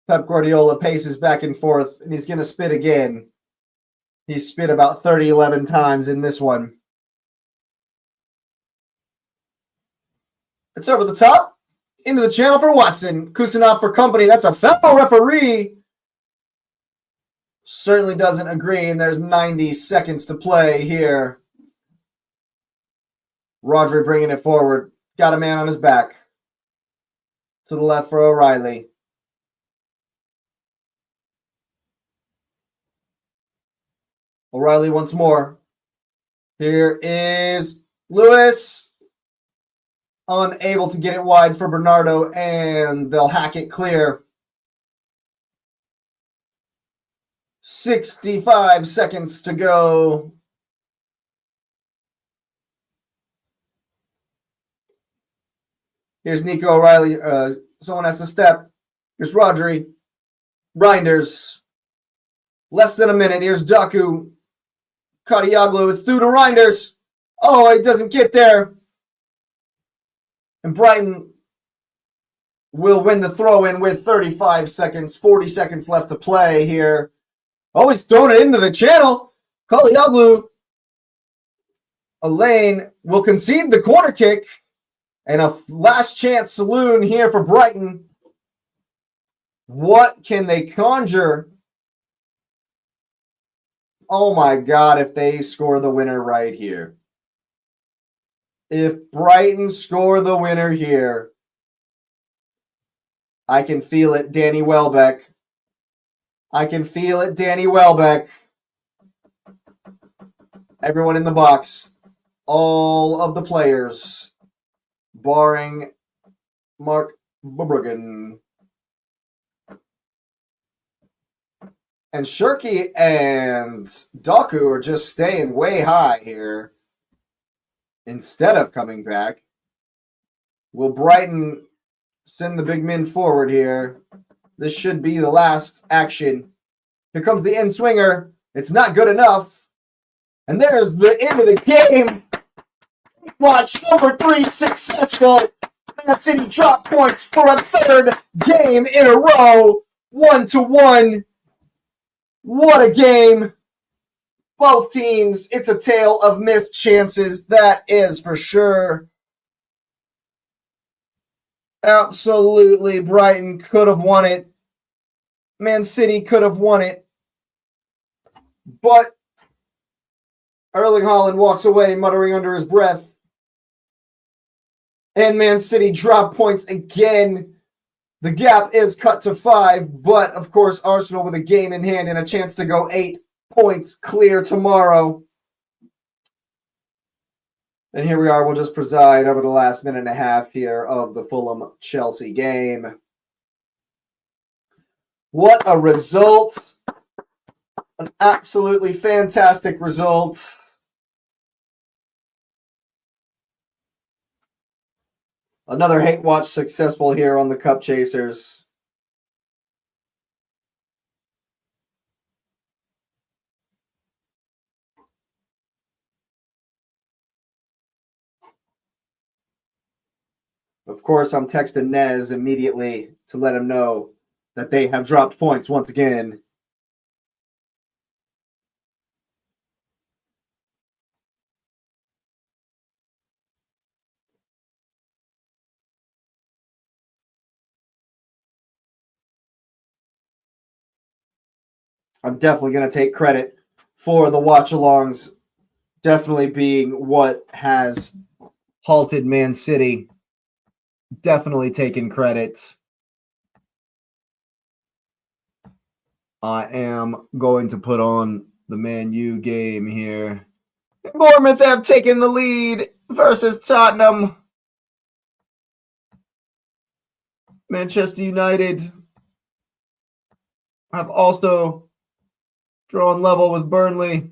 Pep Guardiola paces back and forth, and he's going to spit again. He spit about 11 times in this one. It's over the top. Into the channel for Watson. Kusanov for company. That's a foul, referee. Certainly doesn't agree, and there's 90 seconds to play here. Rodri bringing it forward. Got a man on his back. To the left for O'Reilly. O'Reilly once more. Here is Lewis. Unable to get it wide for Bernardo, and they'll hack it clear. 65 seconds to go. Here's Nico O'Reilly. Someone has to step. Here's Rodri. Reinders. Less than a minute. Here's Doku. Kadioglu. It's through to Reinders. Oh, it doesn't get there. And Brighton will win the throw-in with 35 seconds, 40 seconds left to play here. Always throwing it into the channel. Kalioglu. Elaine will concede the corner kick. And a last chance saloon here for Brighton. What can they conjure? Oh my God, if they score the winner right here. If Brighton score the winner here, I can feel it, Danny Welbeck. I can feel it, Danny Welbeck. Everyone in the box, all of the players, barring Mark Verbruggen. And Shirky and Doku are just staying way high here. Instead of coming back, will Brighton send the big men forward here? This should be the last action. Here comes the in-swinger. It's not good enough. And there's the end of the game. Watch number 3 successful. Man City drop points for a third game in a row. 1-1. What a game. Both teams, it's a tale of missed chances, that is for sure. Absolutely, Brighton could have won it. Man City could have won it. But Erling Haaland walks away muttering under his breath. And Man City drop points again. The gap is cut to 5, but of course Arsenal with a game in hand and a chance to go 8 points clear tomorrow. And here we are. We'll just preside over the last minute and a half here of the Fulham-Chelsea game. What a result. An absolutely fantastic result. Another hate watch successful here on the Cup Chasers. Of course, I'm texting Nez immediately to let him know that they have dropped points once again. I'm definitely going to take credit for the watch-alongs definitely being what has halted Man City. Definitely taking credit. I am going to put on the Man U game here. Bournemouth have taken the lead versus Tottenham. Manchester United have also drawn level with Burnley.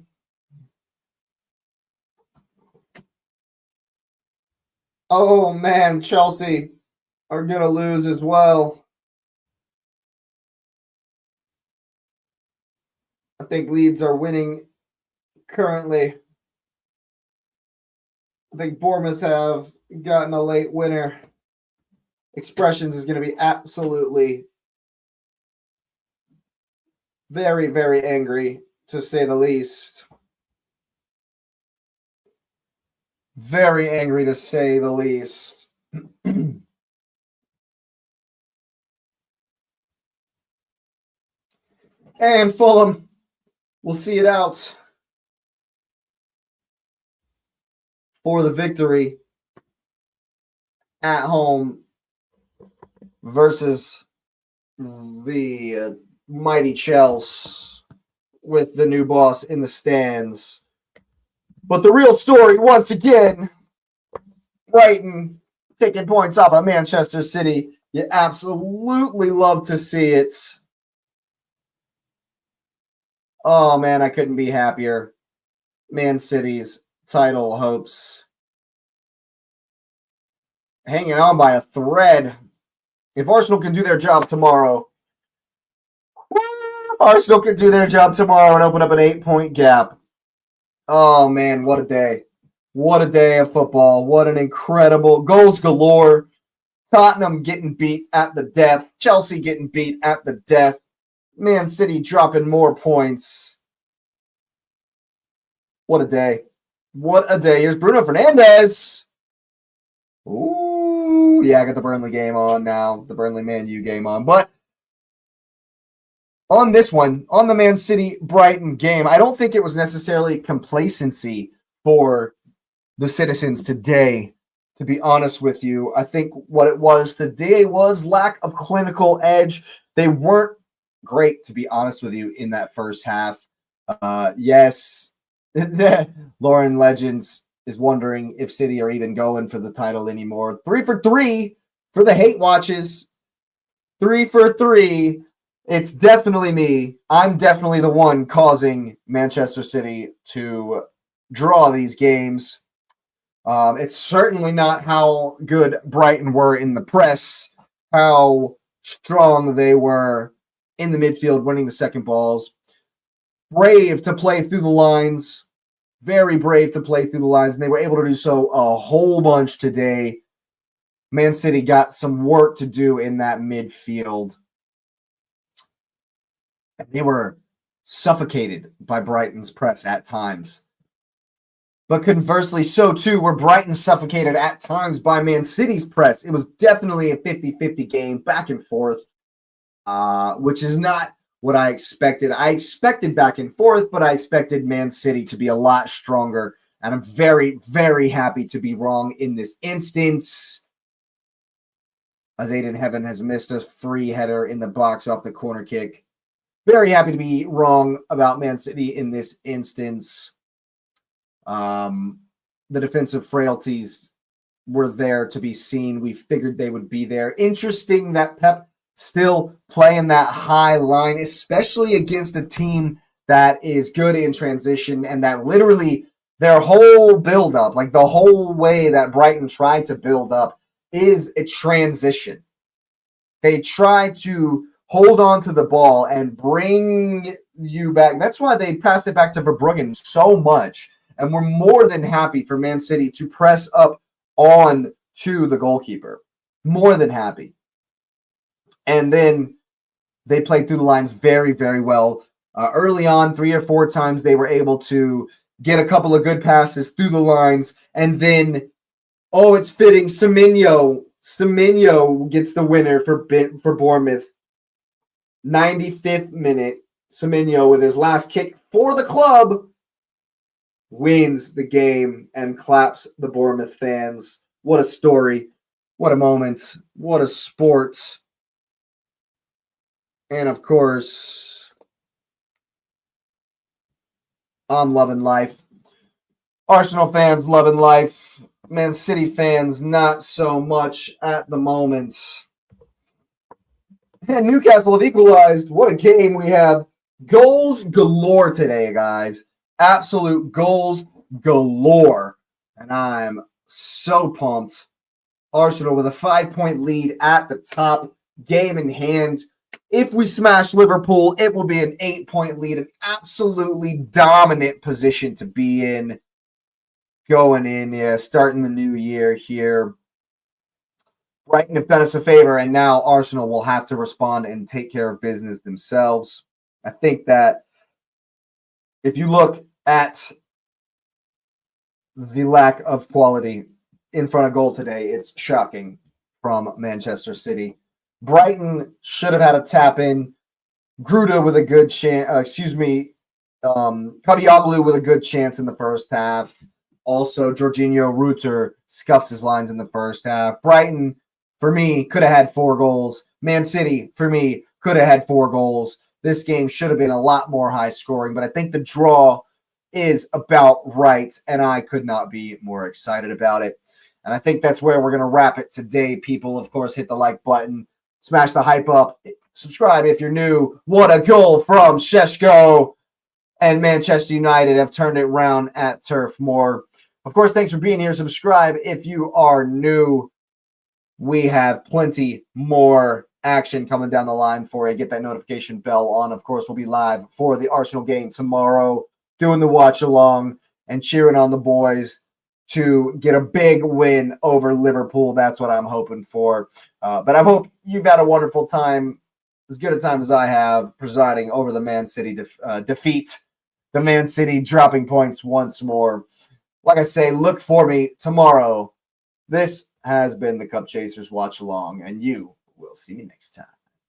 Oh man, Chelsea are going to lose as well. I think Leeds are winning currently. I think Bournemouth have gotten a late winner. Expressions is going to be absolutely very, very angry, to say the least. Very angry, to say the least. And Fulham will see it out for the victory at home versus the mighty Chelsea with the new boss in the stands. But the real story, once again, Brighton taking points off of Manchester City. You absolutely love to see it. Oh, man, I couldn't be happier. Man City's title hopes hanging on by a thread. If Arsenal can do their job tomorrow, Arsenal can do their job tomorrow and open up an 8-point gap. Oh, man, what a day. What a day of football. What an incredible goals galore. Tottenham getting beat at the death. Chelsea getting beat at the death. Man City dropping more points. What a day. What a day. Here's Bruno Fernandes. Ooh, yeah, I got the Burnley game on now. The Burnley Man U game on. But on this one, on the Man City Brighton game, I don't think it was necessarily complacency for the citizens today, to be honest with you. I think what it was today was lack of clinical edge. They weren't great, to be honest with you, in that first half. Yes, Lauren Legends is wondering if City are even going for the title anymore. 3 for 3 for the hate watches. 3 for 3. It's definitely me. I'm definitely the one causing Manchester City to draw these games. It's certainly not how good Brighton were in the press, how strong they were in the midfield, winning the second balls. Brave to play through the lines, very brave to play through the lines, and they were able to do so a whole bunch today. Man City got some work to do in that midfield. They were suffocated by Brighton's press at times. But conversely, so too were Brighton suffocated at times by Man City's press. It was definitely a 50-50 game, back and forth, which is not what I expected. I expected back and forth, but I expected Man City to be a lot stronger. And I'm very, very happy to be wrong in this instance, as Aiden Heaven has missed a free header in the box off the corner kick. Very happy to be wrong about Man City in this instance. The defensive frailties were there to be seen. We figured they would be there. Interesting that Pep still playing that high line, especially against a team that is good in transition and that literally their whole build-up, like the whole way that Brighton tried to build up, is a transition. They try to hold on to the ball and bring you back. That's why they passed it back to Verbruggen so much. And we're more than happy for Man City to press up on to the goalkeeper. More than happy. And then they played through the lines very, very well. Early on, 3 or 4 times, they were able to get a couple of good passes through the lines. And then, oh, it's fitting, Semenyo gets the winner for Bournemouth. 95th minute, Semenyo with his last kick for the club wins the game and claps the Bournemouth fans. What a story. What a moment. What a sport. And of course, I'm loving life. Arsenal fans loving life. Man City fans not so much at the moment. And Newcastle have equalized. What a game we have. Goals galore today, guys. Absolute goals galore. And I'm so pumped. Arsenal with a 5-point lead at the top. Game in hand. If we smash Liverpool, it will be an 8-point lead. An absolutely dominant position to be in. Going in, starting the new year here. Brighton have done us a favor, and now Arsenal will have to respond and take care of business themselves. I think that if you look at the lack of quality in front of goal today, it's shocking from Manchester City. Brighton should have had a tap in. Gruda with a good chance. Kadioglu with a good chance in the first half. Also, Jorginho Rutter scuffs his lines in the first half. Brighton, for me, could have had 4 goals. Man City, for me, could have had 4 goals. This game should have been a lot more high scoring, but I think the draw is about right, and I could not be more excited about it. And I think that's where we're going to wrap it today, people. Of course, hit the like button. Smash the hype up. Subscribe if you're new. What a goal from Šeško. And Manchester United have turned it around at Turf Moor. Of course, thanks for being here. Subscribe if you are new. We have plenty more action coming down the line for you. Get that notification bell on. Of course, we'll be live for the Arsenal game tomorrow, doing the watch along and cheering on the boys to get a big win over Liverpool. That's what I'm hoping for. But I hope you've had a wonderful time, as good a time as I have, presiding over the Man City defeat. The Man City dropping points once more. Like I say, look for me tomorrow. This has been the Cup Chasers Watch Along, and you will see me next time.